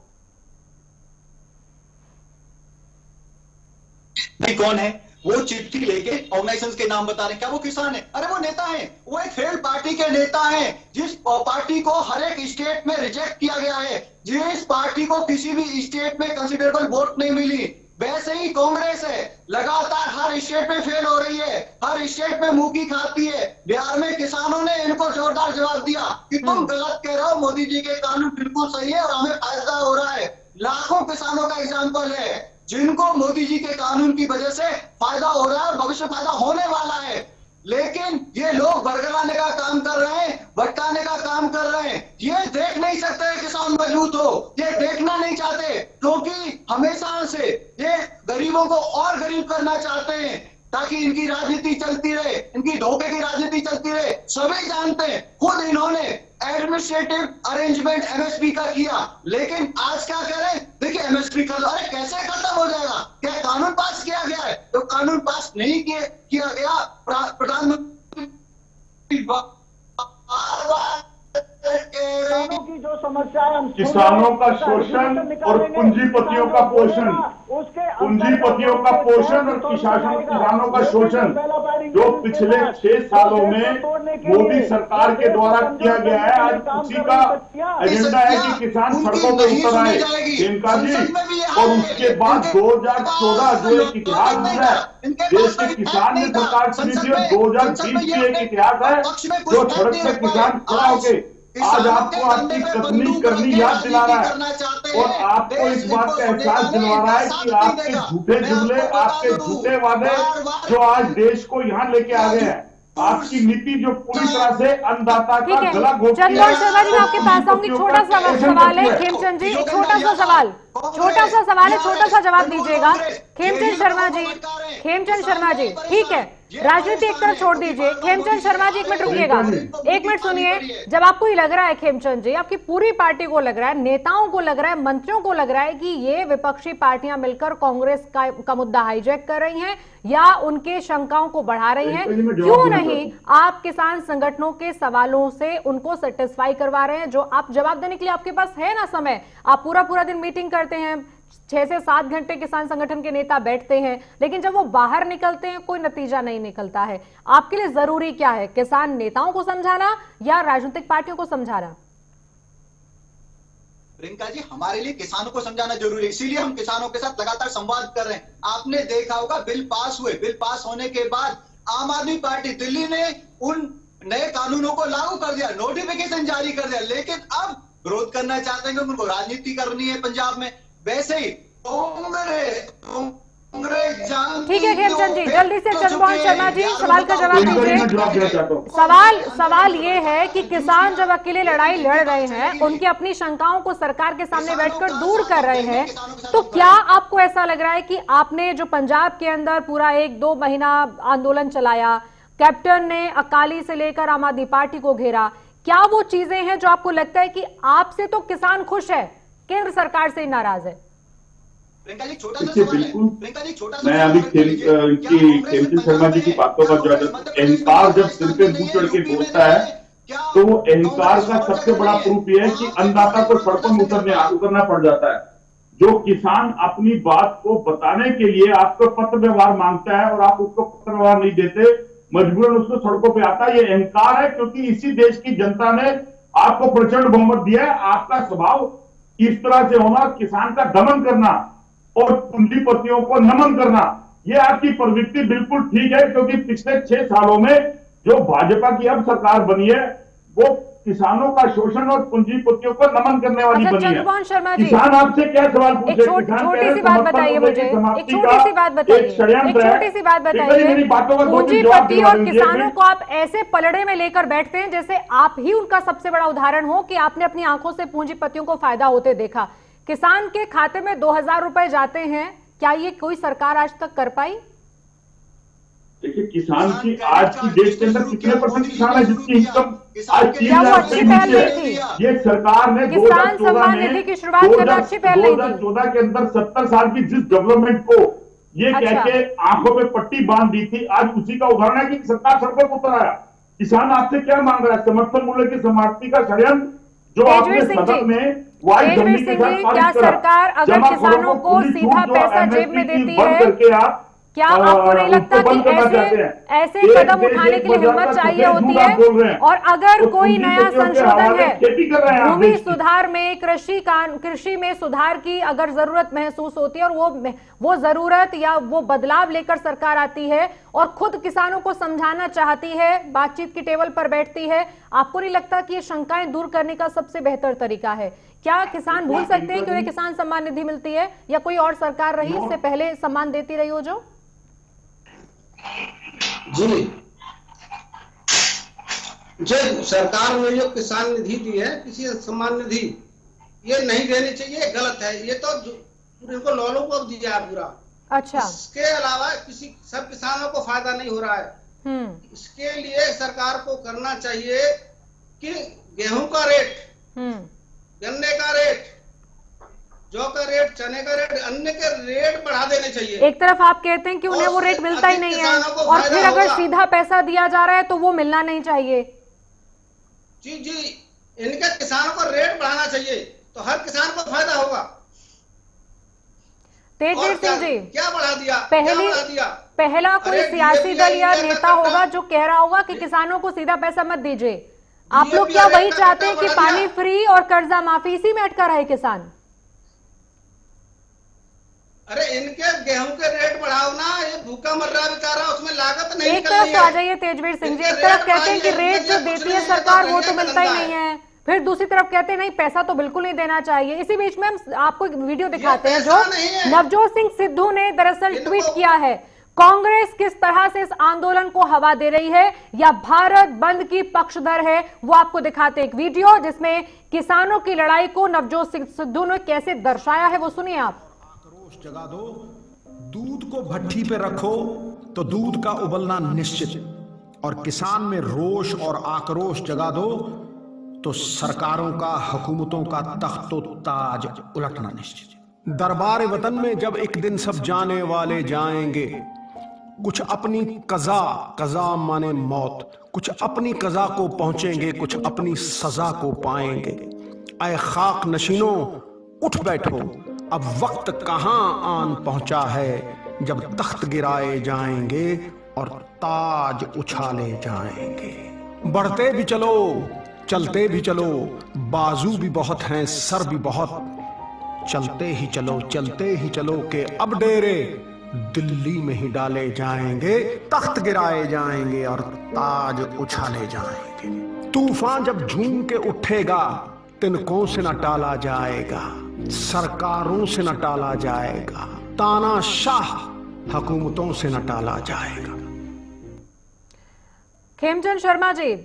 कौन है वो? चिट्ठी लेके ऑर्गेनाइजेशंस के नाम बता रहे हैं। क्या वो किसान है? अरे वो नेता है, वो एक फेल्ड पार्टी के नेता हैं, जिस पार्टी को हर एक स्टेट में रिजेक्ट किया गया है, जिस पार्टी को किसी भी स्टेट में कंसिडरेबल वोट नहीं मिली। वैसे ही कांग्रेस है, लगातार हर स्टेट में फेल हो रही है, हर स्टेट में मुंह की खाती है। बिहार में किसानों ने इनको जोरदार जवाब दिया कि तुम गलत कह रहे हो, मोदी जी के कानून बिल्कुल सही है और हमें फायदा हो रहा है। लाखों किसानों का एग्जाम्पल है जिनको मोदी जी के कानून की वजह से फायदा हो रहा है और भविष्य फायदा होने वाला है। लेकिन ये लोग बरगलाने का काम कर रहे हैं, भटकाने का काम कर रहे हैं। ये देख नहीं सकते किसान मजबूत हो, ये देखना नहीं चाहते, क्योंकि हमेशा से ये गरीबों को और गरीब करना चाहते हैं ताकि इनकी राजनीति चलती रहे, इनकी धोखे की राजनीति चलती रहे। सभी जानते हैं, खुद इन्होंने एडमिनिस्ट्रेटिव अरेंजमेंट एमएसपी का किया, लेकिन आज क्या करें? देखिए एमएसपी कर लो, अरे कैसे खत्म हो जाएगा? क्या कानून पास किया गया है? तो कानून पास नहीं किया गया। प्रधानमंत्री किसानों का शोषण और पूंजीपतियों का पोषण, पूंजीपतियों का पोषण और किसानों का शोषण जो पिछले 6 सालों में मोदी सरकार के द्वारा किया गया है, आज उसी का एजेंडा है कि किसान सड़कों पर उतर आए। इनका जी, और उसके बाद 2014 जो एक इतिहास है देश के किसान ने सरकार चुनी थी, और 2020 की एक इतिहास है जो सड़क पर किसान खड़ा होके आज आपको आपकी कथनी करनी याद दिला रहा है, और आपको इस बात का एहसास दिलवा रहा है कि आपके झूठे जुमले, आपके झूठे वादे जो आज देश को यहाँ लेके आ गए हैं, आपकी नीति जो पूरी तरह से अन्नदाता का गला घोंटती है। चंद्र शर्मा जी, मैं आपके पास आऊंगी। छोटा सा सवाल है खेमचंद जी, छोटा सा सवाल है, छोटा सा जवाब दीजिएगा। खेमचंद शर्मा जी, ठीक है, राजनीति एक तरफ छोड़ दीजिए। खेमचंद शर्मा जी, एक मिनट रुकिएगा, एक मिनट सुनिए। जब आपको ये लग रहा है खेमचंद जी, आपकी पूरी पार्टी को लग रहा है, नेताओं को लग रहा है, मंत्रियों को लग रहा है कि ये विपक्षी पार्टियां मिलकर कांग्रेस का मुद्दा हाईजैक कर रही हैं या उनके शंकाओं को बढ़ा रही हैं, क्यों नहीं आप किसान संगठनों के सवालों से उनको सेटिस्फाई करवा रहे हैं? जो आप जवाब देने के लिए आपके पास है ना समय, आप पूरा दिन मीटिंग करते हैं, 6 से 7 घंटे किसान संगठन के नेता बैठते हैं, लेकिन जब वो बाहर निकलते हैं कोई नतीजा नहीं निकलता है। आपके लिए जरूरी क्या है, किसान नेताओं को समझाना या राजनीतिक पार्टियों को समझाना? प्रियंका जी, हमारे लिए किसानों को समझाना जरूरी है, इसीलिए हम किसानों के साथ लगातार संवाद कर रहे हैं। आपने देखा होगा बिल पास हुए, बिल पास होने के बाद आम आदमी पार्टी दिल्ली ने उन नए कानूनों को लागू कर दिया, नोटिफिकेशन जारी कर दिया, लेकिन अब विरोध करना चाहते हैं कि उनको राजनीति करनी है पंजाब में। वैसे ही ठीक है खेमचंद जी, जल्दी से चंद्रमोहन शर्मा जी सवाल का जवाब दीजिए। सवाल ये है कि किसान जब अकेले लड़ाई लड़ रहे हैं, उनकी अपनी शंकाओं को सरकार के सामने बैठकर दूर कर रहे हैं, तो क्या आपको ऐसा लग रहा है कि आपने जो पंजाब के अंदर पूरा 1-2 महीना आंदोलन चलाया, कैप्टन ने अकाली से लेकर आम आदमी पार्टी को घेरा, क्या वो चीजें हैं जो आपको लगता है कि आपसे तो किसान खुश है, केंद्र सरकार से नाराज है? देखिए बिल्कुल, मैं अभी खेमचंद शर्मा जी की बातों का जवाब, अहंकार जब सिर पे मुंह चढ़ के बोलता है तो वो अहंकार का सबसे बड़ा प्रूफ ये है कि अन्नदाता को सड़कों में उतरना पड़ जाता है। जो किसान अपनी बात को बताने के लिए आपको पत्र व्यवहार मांगता है और आप उसको पत्र व्यवहार नहीं देते, मजबूरन उसको सड़कों पे आता है, ये अहंकार है, क्योंकि इसी देश की जनता ने आपको प्रचंड बहुमत दिया है। आपका स्वभाव इस तरह से होना, किसान का दमन करना और पूंजीपतियों को नमन करना, ये आपकी प्रवृत्ति बिल्कुल ठीक है, क्योंकि पिछले 6 सालों में जो भाजपा की अब सरकार बनी है वो किसानों का शोषण और पूंजीपतियों को नमन करने वाली अच्छा, बनी है। चंद्रमोहन शर्मा जी, किसान आपसे क्या सवाल पूछे? एक छोटी सी बात बताइए मुझे, एक छोटी सी बात बताइए, एक छोटी सी बात बताइए। पूंजीपति और किसानों को आप ऐसे पलड़े में लेकर बैठते हैं जैसे आप ही उनका सबसे बड़ा उदाहरण हो कि आपने अपनी आंखों से पूंजीपतियों को फायदा होते देखा। किसान के खाते में 2000 रुपए जाते हैं, क्या ये कोई सरकार आज तक कर पाई? देखिए, किसान की आज की डेट के अंदर कितने % किसान है जिसकी इनकम आज 3 लाख से नीचे है? ये सरकार ने 2014 के अंदर 70 साल की जिस डेवलपमेंट को ये कह के आंखों पे पट्टी बांध दी थी, आज उसी का उदाहरण है कि सरकार सड़कों पर उतर आया। किसान आपसे क्या मांग रहा है? समर्थन मूल्य की समाप्ति का षड्यंत्र जो आपने सदन में वाइट झंडी के साथ क्या सरकार अगर किसानों को सीधा पैसा जेब में देती है, क्या आपको नहीं लगता कि ऐसे कदम उठाने के लिए हिम्मत चाहिए होती है? और अगर कोई नया संशोधन है, भूमि सुधार में, कृषि में सुधार की अगर जरूरत महसूस होती है और वो जरूरत या वो बदलाव लेकर सरकार आती है और खुद किसानों को समझाना चाहती है, बातचीत की टेबल पर बैठती है, आपको नहीं लगता कि ये शंकाएं दूर करने का सबसे बेहतर तरीका है? क्या किसान भूल सकते हैं कि उन्हें किसान सम्मान निधि मिलती है या कोई और सरकार रही इससे पहले सम्मान देती रही हो? जो सरकार ने जो किसान निधि दी है, किसी सम्मान निधि, ये नहीं देनी चाहिए, गलत है। ये तो इनको लॉलो को दिया है पूरा। अच्छा, इसके अलावा किसी सब किसानों को फायदा नहीं हो रहा है। इसके लिए सरकार को करना चाहिए कि गेहूं का रेट, गन्ने का रेट, जौ का रेट, चने का रेट, अन्य के रेट बढ़ा देने चाहिए। एक तरफ आप कहते हैं कि उन्हें वो रेट मिलता ही नहीं है और फिर अगर सीधा पैसा दिया जा रहा है तो वो मिलना नहीं चाहिए। जी, इनके किसानों को रेट बढ़ाना चाहिए तो हर किसान को फायदा होगा। तेजवीर सिंह जी, क्या बढ़ा दिया? पहला कोई सियासी दल या नेता होगा जो कह रहा होगा कि किसानों को सीधा पैसा मत दीजिए। आप लोग क्या वही चाहते हैं कि पानी फ्री और कर्जा माफी इसी में अटका रहे किसान? अरे इनके गेहूं के रेट बढ़ाओ ना, ये भूखा मर रहा बेचारा, उसमें लागत नहीं। एक तरफ तो आ जाइए तेजवीर सिंह जी, एक तरफ कहते हैं कि रेट जो देती है सरकार वो तो मिलता ही नहीं है, फिर दूसरी तरफ कहते हैं नहीं पैसा तो बिल्कुल नहीं देना चाहिए। इसी बीच में हम आपको एक वीडियो दिखाते हैं जो नवजोत सिंह सिद्धू ने दरअसल ट्वीट किया है। कांग्रेस किस तरह से इस आंदोलन को हवा दे रही है या भारत बंद की पक्षधर है, वो आपको दिखाते हैं एक वीडियो जिसमें किसानों की लड़ाई को नवजोत सिंह सिद्धू ने कैसे दर्शाया है, वो सुनिए आप। जगा दो, दूध को भट्ठी पे रखो तो दूध का उबलना निश्चित, और किसान में रोष और आक्रोश जगा दो तो सरकारों का, हुकूमतों का तख्तो ताज उलटना निश्चित। दरबार वतन में जब एक दिन सब जाने वाले जाएंगे, कुछ अपनी कजा, कजा माने मौत, कुछ अपनी कजा को पहुंचेंगे, कुछ अपनी सजा को पाएंगे। ऐ खाक नशीनों उठ बैठो, अब वक्त कहां आन पहुंचा है, जब तख्त गिराए जाएंगे और ताज उछाले जाएंगे। बढ़ते भी चलो, चलते भी चलो, बाजू भी बहुत हैं, सर भी बहुत, चलते ही चलो, चलते ही चलो के अब डेरे दिल्ली में ही डाले जाएंगे, तख्त गिराए जाएंगे और ताज उछाले जाएंगे। तूफान जब झूम के उठेगा, तिनकों से न टाला जाएगा, सरकारों से न टाला जाएगा, तानाशाह हुकूमतों से न टाला जाएगा। खेमचंद शर्मा जी,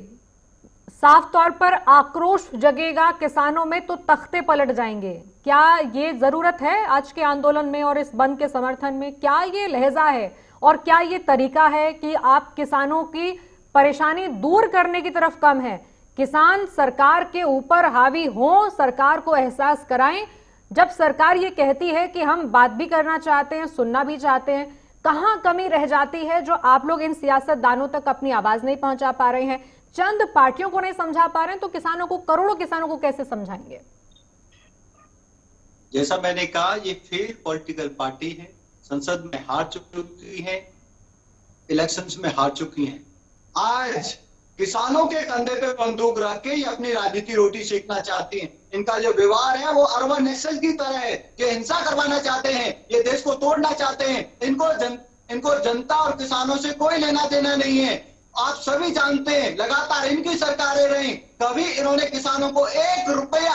साफ तौर पर आक्रोश जगेगा किसानों में तो तख्ते पलट जाएंगे। क्या ये जरूरत है आज के आंदोलन में और इस बंद के समर्थन में? क्या ये लहजा है और क्या ये तरीका है कि आप किसानों की परेशानी दूर करने की तरफ कम है? किसान सरकार के ऊपर हावी हो, सरकार को एहसास कराएं। जब सरकार ये कहती है कि हम बात भी करना चाहते हैं, सुनना भी चाहते हैं, कहां कमी रह जाती है जो आप लोग इन सियासतदानों तक अपनी आवाज नहीं पहुंचा पा रहे हैं, चंद पार्टियों को नहीं समझा पा रहे हैं, तो किसानों को, करोड़ों किसानों को कैसे समझाएंगे? जैसा मैंने कहा, ये फेल्ड पॉलिटिकल पार्टी है, संसद में हार चुकी है, इलेक्शंस में हार चुकी है। आज किसानों के कंधे पे बंदूक रख के ये अपनी राजनीति रोटी सेकना चाहती हैं। इनका जो व्यवहार है वो अर्बन नक्सल की तरह है, ये हिंसा करवाना चाहते हैं, ये देश को तोड़ना चाहते हैं। इनको जनता और किसानों से कोई लेना देना नहीं है। आप सभी जानते हैं, लगातार इनकी सरकारें रही, कभी इन्होंने किसानों को 1 रुपया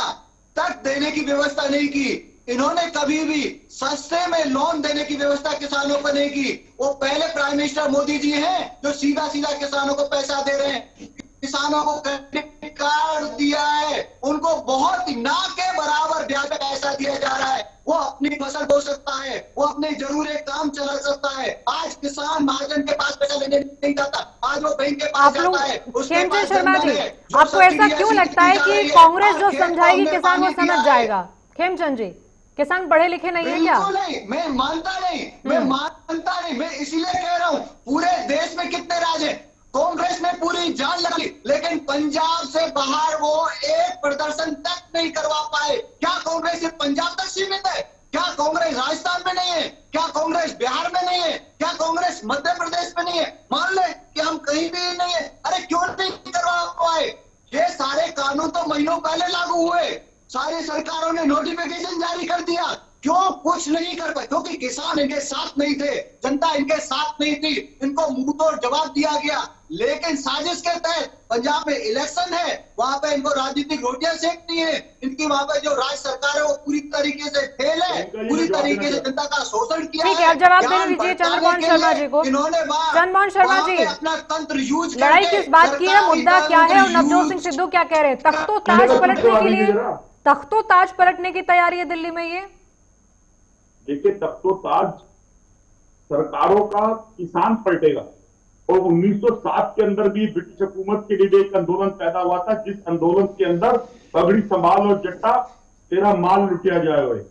तक देने की व्यवस्था नहीं की। इन्होंने कभी भी सस्ते में लोन देने की व्यवस्था किसानों को नहीं की। वो पहले प्राइम मिनिस्टर मोदी जी हैं जो सीधा सीधा किसानों को पैसा दे रहे हैं। किसानों को क्रेडिट कार्ड दिया है, उनको बहुत ना के बराबर ब्याज पे पैसा दिया जा रहा है। वो अपनी फसल बो सकता है, वो अपने जरूरी काम चला सकता है। आज किसान महाजन के पास पैसा लेने नहीं जाता, आज वो बैंक के पास जाता है। खेमचंद शर्मा जी, आपको ऐसा क्यों लगता है कि कांग्रेस जो समझाएगी किसान वो समझ जाएगा? खेमचंद जी, किसान पढ़े लिखे नहीं है क्या? नहीं, मैं मानता नहीं, मैं इसीलिए कह रहा हूँ, पूरे देश में कितने राज हैं, कांग्रेस ने पूरी जान लगा ली, लेकिन पंजाब से बाहर वो एक प्रदर्शन तक नहीं करवा पाए। क्या कांग्रेस सिर्फ पंजाब तक सीमित है? क्या कांग्रेस राजस्थान में नहीं है? क्या कांग्रेस बिहार में नहीं है? क्या कांग्रेस मध्य प्रदेश में नहीं है? मान ले कि हम कहीं भी नहीं है, अरे क्यों नहीं करवा पाए? ये सारे कानून तो महीनों पहले लागू हुए, सारी सरकारों ने नोटिफिकेशन जारी कर दिया, क्यों कुछ नहीं कर पाए? क्योंकि किसान इनके साथ नहीं थे, जनता इनके साथ नहीं थी, इनको मुंह तोड़ जवाब दिया गया। लेकिन साजिश के तहत पंजाब में इलेक्शन है, वहां पे इनको राजनीतिक रोटियां सेकनी है। इनकी वहां पे जो राज्य सरकार है वो पूरी तरीके से फेल है, पूरी तरीके से जनता का शोषण किया है। ठीक है, अब जवाब देने दीजिए चंद्रमोहन शर्मा जी को। चंद्रमोहन शर्मा जी, अपना तंत्र यूज लड़ाई किस बात की है, मुद्दा क्या है और नवजोत सिंह सिद्धू क्या कह रहे हैं? तख्तो ताज पलटने के लिए, तख्तो ताज पलटने की तैयारी है दिल्ली में। ये देखिए, तख्तो ताज सरकारों का किसान पलटेगा। और 1907 के अंदर भी ब्रिटिश हुकूमत के लिए एक आंदोलन पैदा हुआ था, जिस आंदोलन के अंदर पगड़ी संभाल और जट्टा तेरा माल लुटिया जाए हुए।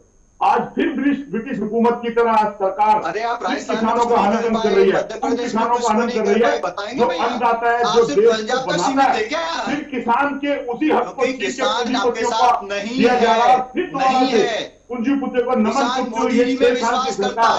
आज फिर ब्रिटिश हुकूमत की तरह सरकार किसानों का हनन कर रही है, किसानों का हनन कर रही है। जो अन्नदाता है, जो देश को बनाता है, फिर किसान के उसी हक को दिया जा रहा है। फिर दोबारा से पूंजीपतियों को नमन करते हुए 6 साल की सरकार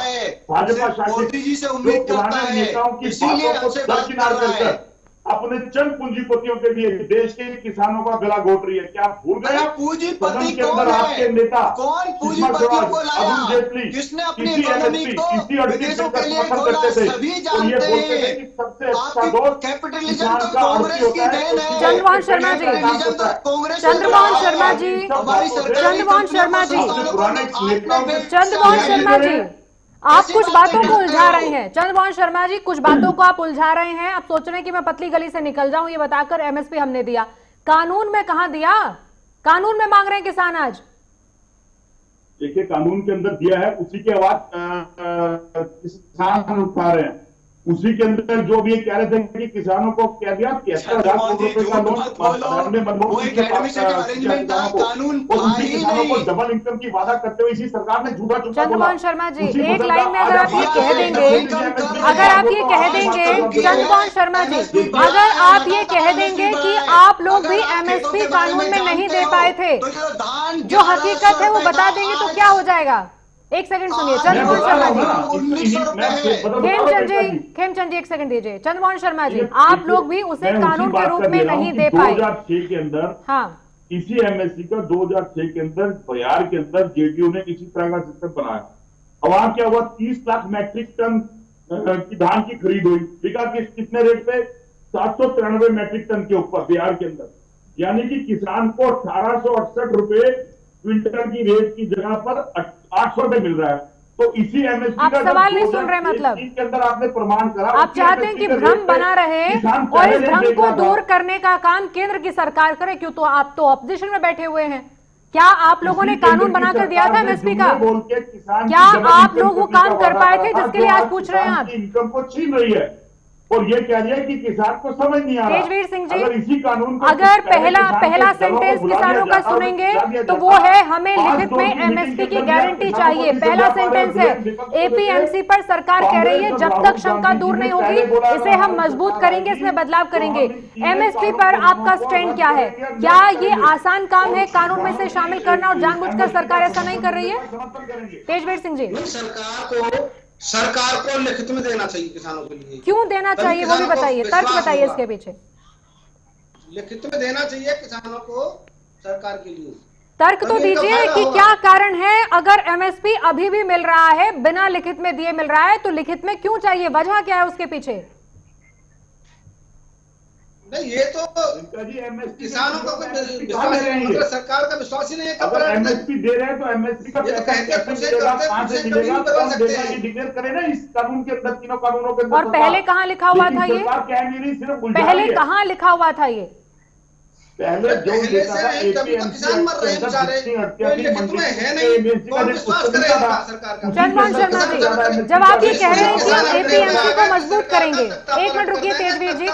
भाजपा शासित जो पुराने नेताओं की बातों को दरकिनार कर अपने चंद पूंजीपतियों के लिए देश के किसानों का गला घोट रही है। क्या भूल गया पूंजीपति के अंदर आपके नेता कौन पूंजीपतियों को लाया, अरुण जेटली किसने अपनी इकोनॉमी को विदेशों के लिए खोला, सभी जानते हैं। सबसे अच्छा दोस्त कैपिटलिज्म तो कांग्रेस की देन है। चंद्रमोहन शर्मा जी, चंद्रमोहन शर्मा जी, चंद्रमोहन शर्मा जी, चंद्रमोहन शर्मा जी, आप कुछ बातों को उलझा रहे हैं। चंद्रमोहन शर्मा जी, कुछ बातों को आप उलझा रहे हैं। आप सोच रहे हैं कि मैं पतली गली से निकल जाऊं ये बताकर एमएसपी हमने दिया, कानून में कहां दिया? कानून में मांग रहे हैं किसान आज। देखिए, कानून के अंदर दिया है, उसी की आवाज किसान उठा रहे हैं। उसी के अंदर जो भी कह रहे थे कि किसानों को क्या दिया, 73,000 करोड़ रुपए का लोन किसानों को डबल इनकम की वादा करते हुए इसी सरकार ने झूठा झूठा। चंद्रमोहन शर्मा जी, एक लाइन में अगर आप ये कह देंगे, अगर आप ये कह देंगे, चंद्रमोहन शर्मा जी, अगर आप ये कह देंगे कि आप लोग भी एमएसपी कानून में नहीं दे पाए थे, जो हकीकत है वो बता देंगे तो क्या हो जाएगा? एक सेकंड सुनिए चंद्रमोहन शर्मा जी, खेमचंद जी एक सेकंड दीजिए। चंद्रमोहन शर्मा जी, आप लोग भी उसे कानून के रूप में नहीं दे पाए। 2006 के अंदर, हाँ, इसी एमएससी का 2006 के अंदर बिहार के अंदर जेडीयू ने इसी तरह का सिस्टम बनाया। अब वहां क्या हुआ, 30 लाख मैट्रिक टन की धान की खरीद हुई, बिका कितने रेट पे? 793 मैट्रिक टन के ऊपर बिहार के अंदर। यानी कि किसान को 1868 रुपए क्विंटल की रेट की जगह पर 800 रुपए मिल रहा है। तो इसी एमएसपी आप सवाल नहीं सुन रहे, मतलब के अंदर आपने प्रमाण करा, आप चाहते हैं कि भ्रम बना रहे और इस भ्रम को दूर करने का काम केंद्र की सरकार करे। क्यों? तो आप तो ऑपोजिशन में बैठे हुए हैं। क्या आप लोगों ने कानून बनाकर दिया था एमएसपी का? क्या आप लोग वो काम कर पाए थे जिसके लिए आज पूछ रहे हैं आप? इनकम को छीन रही है और ये कह रही है कि किसान को समझ नहीं आ रहा। तेजवीर सिंह जी, अगर इसी कानून को अगर पहला सेंटेंस किसानों का सुनेंगे तो वो है हमें लिखित में एमएसपी की गारंटी चाहिए। पहला सेंटेंस है एपीएमसी पर सरकार कह रही है जब तक शंका दूर नहीं होगी इसे हम मजबूत करेंगे, इसमें बदलाव करेंगे। एमएसपी पर आपका स्टैंड क्या है? क्या ये आसान काम है कानून में से शामिल करना और जानबूझकर सरकार ऐसा नहीं कर रही है? तेजवीर सिंह जी, सरकार को लिखित में देना चाहिए किसानों के लिए। क्यों देना चाहिए वो भी बताइए, तर्क बताइए इसके पीछे। लिखित में देना चाहिए किसानों को सरकार के लिए। तर्क तो दीजिए कि क्या कारण है, अगर एमएसपी अभी भी मिल रहा है बिना लिखित में दिए मिल रहा है तो लिखित में क्यों चाहिए? वजह क्या है उसके पीछे? नहीं, ये तो किसानों का विश्वास नहीं, सरकार का विश्वास ही नहीं है। अगर एमएसपी दे रहे हैं तो एमएसपी का पैसा कैसे मिलेगा, कहां से मिलेगा, कौन देगा, ये डिक्लेयर करे ना इस कानून के अंदर, तीनों कानूनों के अंदर। और पहले कहाँ लिखा हुआ था ये? पहले कहाँ लिखा हुआ था ये? पहले जो लिखा था किसान मर रहे बेचारे, लिखित में है नहीं, कौन विश्वास करेगा सरकार का? चंद्रमोहन शर्मा जी, जब आप ये कह रहे हैं कि हम एपीएमसी को मजबूत करेंगे, एक मिनट रुकिए तेजवीर जी,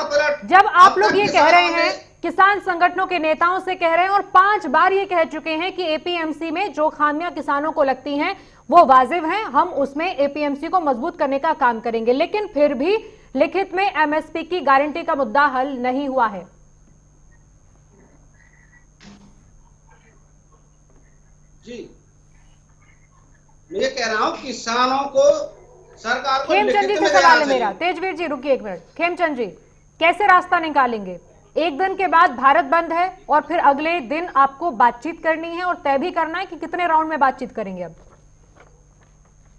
जब आप लोग ये कह रहे हैं, किसान संगठनों के नेताओं से कह रहे हैं और 5 बार ये कह चुके हैं कि एपीएमसी में जो खामियां किसानों को लगती हैं वो वाजिब हैं, हम उसमें एपीएमसी को मजबूत करने का काम करेंगे, लेकिन फिर भी लिखित में एमएसपी की गारंटी का मुद्दा हल नहीं हुआ है। जी, मैं ये कह रहा हूं किसानों को सरकार को खेमचंद जी से सवाल है मेरा। तेजवीर जी रुकिए एक मिनट। खेमचंद जी, कैसे रास्ता निकालेंगे? एक दिन के बाद भारत बंद है और फिर अगले दिन आपको बातचीत करनी है और तय भी करना है कि कितने राउंड में बातचीत करेंगे। अब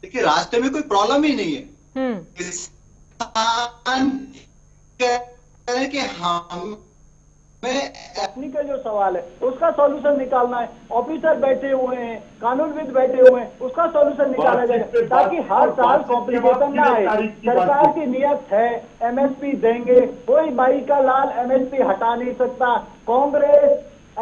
देखिए, रास्ते में कोई प्रॉब्लम ही नहीं है। किसान कह रहे हैं कि हम टेक्निकल जो सवाल है उसका सॉल्यूशन निकालना है। ऑफिसर बैठे हुए हैं, कानूनविद बैठे हुए हैं, उसका सॉल्यूशन निकाला जाएगा ताकि हर साल कॉम्प्लिकेशन ना आए। सरकार की नियत है एमएसपी देंगे, कोई बाई का लाल एमएसपी हटा नहीं सकता। कांग्रेस,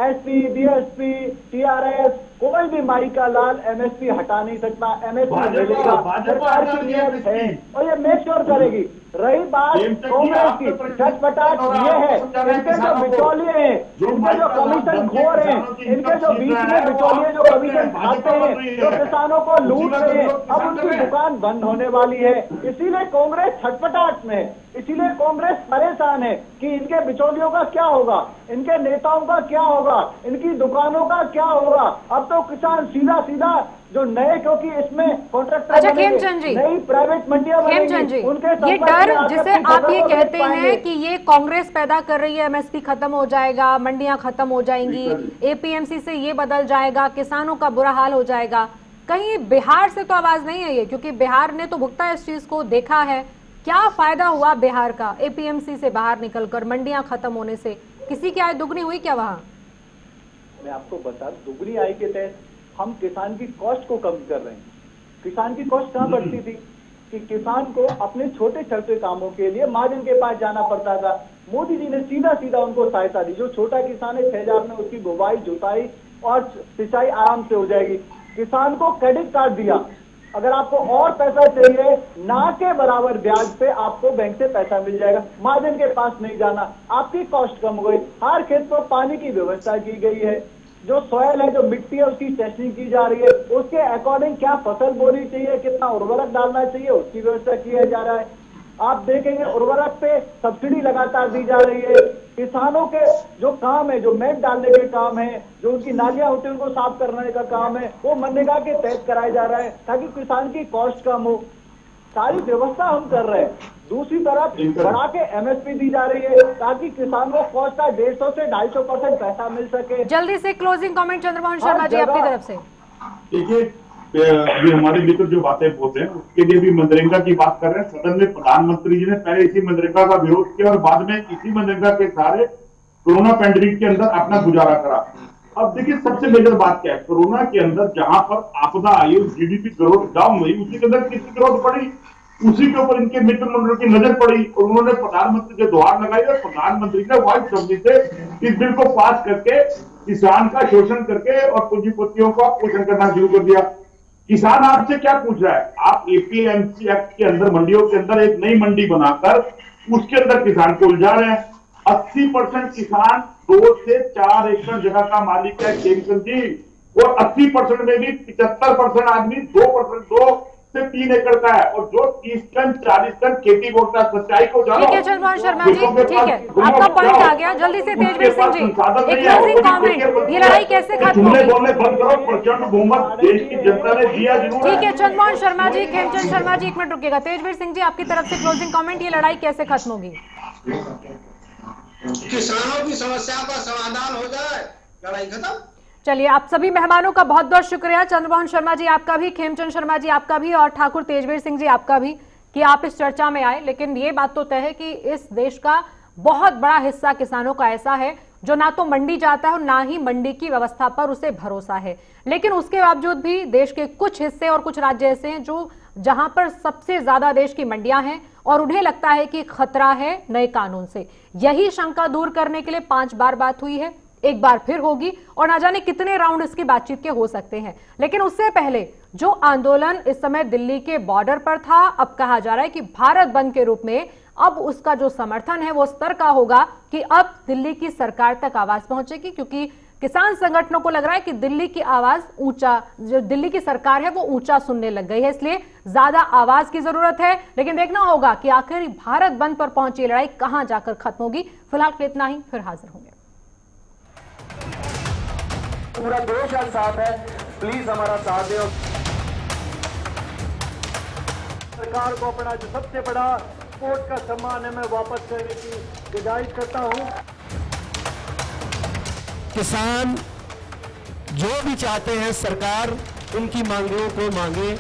एसपी, बीएसपी, टीआरएस, कोई भी माई का लाल एमएसपी हटा नहीं सकता। एमएसपी मिलेगा, सरकार की नियत है और ये मेक श्योर करेगी। रही बात कांग्रेस की, छटपटाट ये है, इनके जो बिचौलिए हैं, इनके जो कमीशन खोर हैं, इनके जो बीच में बिचौलिए जो कमीशन खाते हैं, जो किसानों को लूट रहे हैं, अब उनकी दुकान बंद होने वाली है। इसीलिए कांग्रेस छटपटाट में है, इसीलिए कांग्रेस परेशान है कि इनके बिचौलियों का क्या होगा, इनके नेताओं का क्या होगा, इनकी दुकानों का क्या होगा। अब तो किसान सीधा सीधा जो नए, क्योंकि इसमें कॉन्ट्रैक्टर, अच्छा खेमचंद जी, नई प्राइवेट मंडियां बनेंगी, उनके ये डर जिसे आप ये कहते हैं कि ये कांग्रेस पैदा कर रही है, एमएसपी खत्म हो जाएगा, मंडियां खत्म हो जाएंगी, एपीएमसी से ये बदल जाएगा, किसानों का बुरा हाल हो जाएगा, कहीं बिहार से तो आवाज नहीं है ये? क्योंकि बिहार ने तो भुगता इस चीज को, देखा है। क्या फायदा हुआ बिहार का एपीएमसी से बाहर निकलकर, मंडियां खत्म होने से? किसी की आय दुगनी हुई क्या वहां? मैं आपको बता, दुगनी आय के तहत हम किसान की कॉस्ट को कम कर रहे हैं। किसान की कॉस्ट कहाँ बढ़ती थी कि किसान को अपने छोटे छोटे कामों के लिए महाजन के पास जाना पड़ता था। मोदी जी ने सीधा सीधा उनको सहायता दी। जो छोटा किसान है 6,000 में उसकी बुवाई, जुताई और सिंचाई आराम से हो जाएगी। किसान को क्रेडिट कार्ड दिया, अगर आपको और पैसा चाहिए ना के बराबर ब्याज पे आपको बैंक से पैसा मिल जाएगा, महाजन के पास नहीं जाना, आपकी कॉस्ट कम हो गई। हर खेत को पानी की व्यवस्था की गई है, जो सॉयल है, जो मिट्टी है, उसकी टेस्टिंग की जा रही है, उसके अकॉर्डिंग क्या फसल बोनी चाहिए, कितना उर्वरक डालना चाहिए, उसकी व्यवस्था किया जा रहा है। आप देखेंगे उर्वरक पे सब्सिडी लगातार दी जा रही है। किसानों के जो काम है, जो मेट डालने के काम है, जो उनकी नालियां होती है उनको साफ करने का काम है, वो मनरेगा के तहत कराया जा रहा है ताकि किसान की कॉस्ट कम हो। सारी व्यवस्था हम कर रहे हैं। दूसरी तरफ बढ़ा के एमएसपी दी जा रही है ताकि किसान को कॉस्ट का 150 से 250% पैसा मिल सके। जल्दी से क्लोजिंग कमेंट चंद्रमोहन शर्मा जी आपकी तरफ से। देखिए, ये हमारे मित्र जो बातें बोलते हैं उसके लिए भी मनरेगा की बात कर रहे हैं। सदन में प्रधानमंत्री जी ने पहले इसी मनरेगा का विरोध किया और बाद में इसी मनरेगा के सारे कोरोना पैंडेमिक के अंदर अपना गुजारा करा। अब देखिए, सबसे मेजर बात क्या है, कोरोना के अंदर जहां पर आपदा आई, जीडीपी ग्रोथ डाउन हुई, उसी के अंदर किसकी ग्रोथ बढ़ी, उसी के ऊपर इनके मित्र मंडल की नजर पड़ी और उन्होंने प्रधानमंत्री से गुहार लगाई और प्रधानमंत्री ने वाइट शब्द से इस बिल को पास करके किसान का शोषण करके और पूंजीपतियों का पोषण करना शुरू कर दिया। किसान आपसे क्या पूछ रहा है? आप एपीएमसी एक्ट के अंदर मंडियों के अंदर एक नई मंडी बनाकर उसके अंदर किसान को उलझा रहे हैं। 80% किसान 2 से 4 एकड़ जगह का मालिक है खेमचंद जी, और 80% में भी 75% आदमी 2 से 3 एकड़ का है, और जो 30 टन 40 टन खेती बोलता है। सच्चाई को जानो। ठीक है चंद्रमोहन शर्मा जी, ठीक है, आपका पॉइंट आ गया। जल्दी से तेजवीर सिंह जी एक क्लोजिंग कमेंट, ये लड़ाई कैसे खत्म होगी? बंद करो, प्रचंड बहुमत देश की जनता ने दिया जरूर। ठीक है चंद्रमोहन शर्मा जी, खेमचंद शर्मा जी एक मिनट रुकिएगा। तेजवीर सिंह जी आपकी तरफ से क्लोजिंग कमेंट, ये लड़ाई कैसे खत्म होगी? किसानों की समस्या का समाधान हो जाए, लड़ाई खत्म। चलिए, आप सभी मेहमानों का बहुत बहुत शुक्रिया। चंद्रमोहन शर्मा जी आपका भी, खेमचंद शर्मा जी आपका भी, और ठाकुर तेजवीर सिंह जी आपका भी, कि आप इस चर्चा में आए। लेकिन ये बात तो तय है कि इस देश का बहुत बड़ा हिस्सा किसानों का ऐसा है जो ना तो मंडी जाता है और ना ही मंडी की व्यवस्था पर उसे भरोसा है। लेकिन उसके बावजूद भी देश के कुछ हिस्से और कुछ राज्य ऐसे हैं जो जहां पर सबसे ज्यादा देश की मंडियां हैं और उन्हें लगता है कि खतरा है नए कानून से। यही शंका दूर करने के लिए 5 बार बात हुई है, एक बार फिर होगी और ना जाने कितने राउंड इसकी बातचीत के हो सकते हैं। लेकिन उससे पहले जो आंदोलन इस समय दिल्ली के बॉर्डर पर था, अब कहा जा रहा है कि भारत बंद के रूप में अब उसका जो समर्थन है वो स्तर का होगा कि अब दिल्ली की सरकार तक आवाज पहुंचेगी, क्योंकि किसान संगठनों को लग रहा है कि दिल्ली की आवाज ऊंचा, जो दिल्ली की सरकार है वो ऊंचा सुनने लग गई है, इसलिए ज्यादा आवाज की जरूरत है। लेकिन देखना होगा कि आखिर भारत बंद पर पहुंची लड़ाई कहां जाकर खत्म होगी। फिलहाल के इतना ही, फिर हाजिर होंगे। पूरा देश आज साथ है, प्लीज हमारा साथ दें। सरकार को अपना जो सबसे बड़ा कोर्ट का सम्मान है मैं वापस करने की गुजारिश करता हूं। किसान जो भी चाहते हैं सरकार उनकी मांगों को मांगे,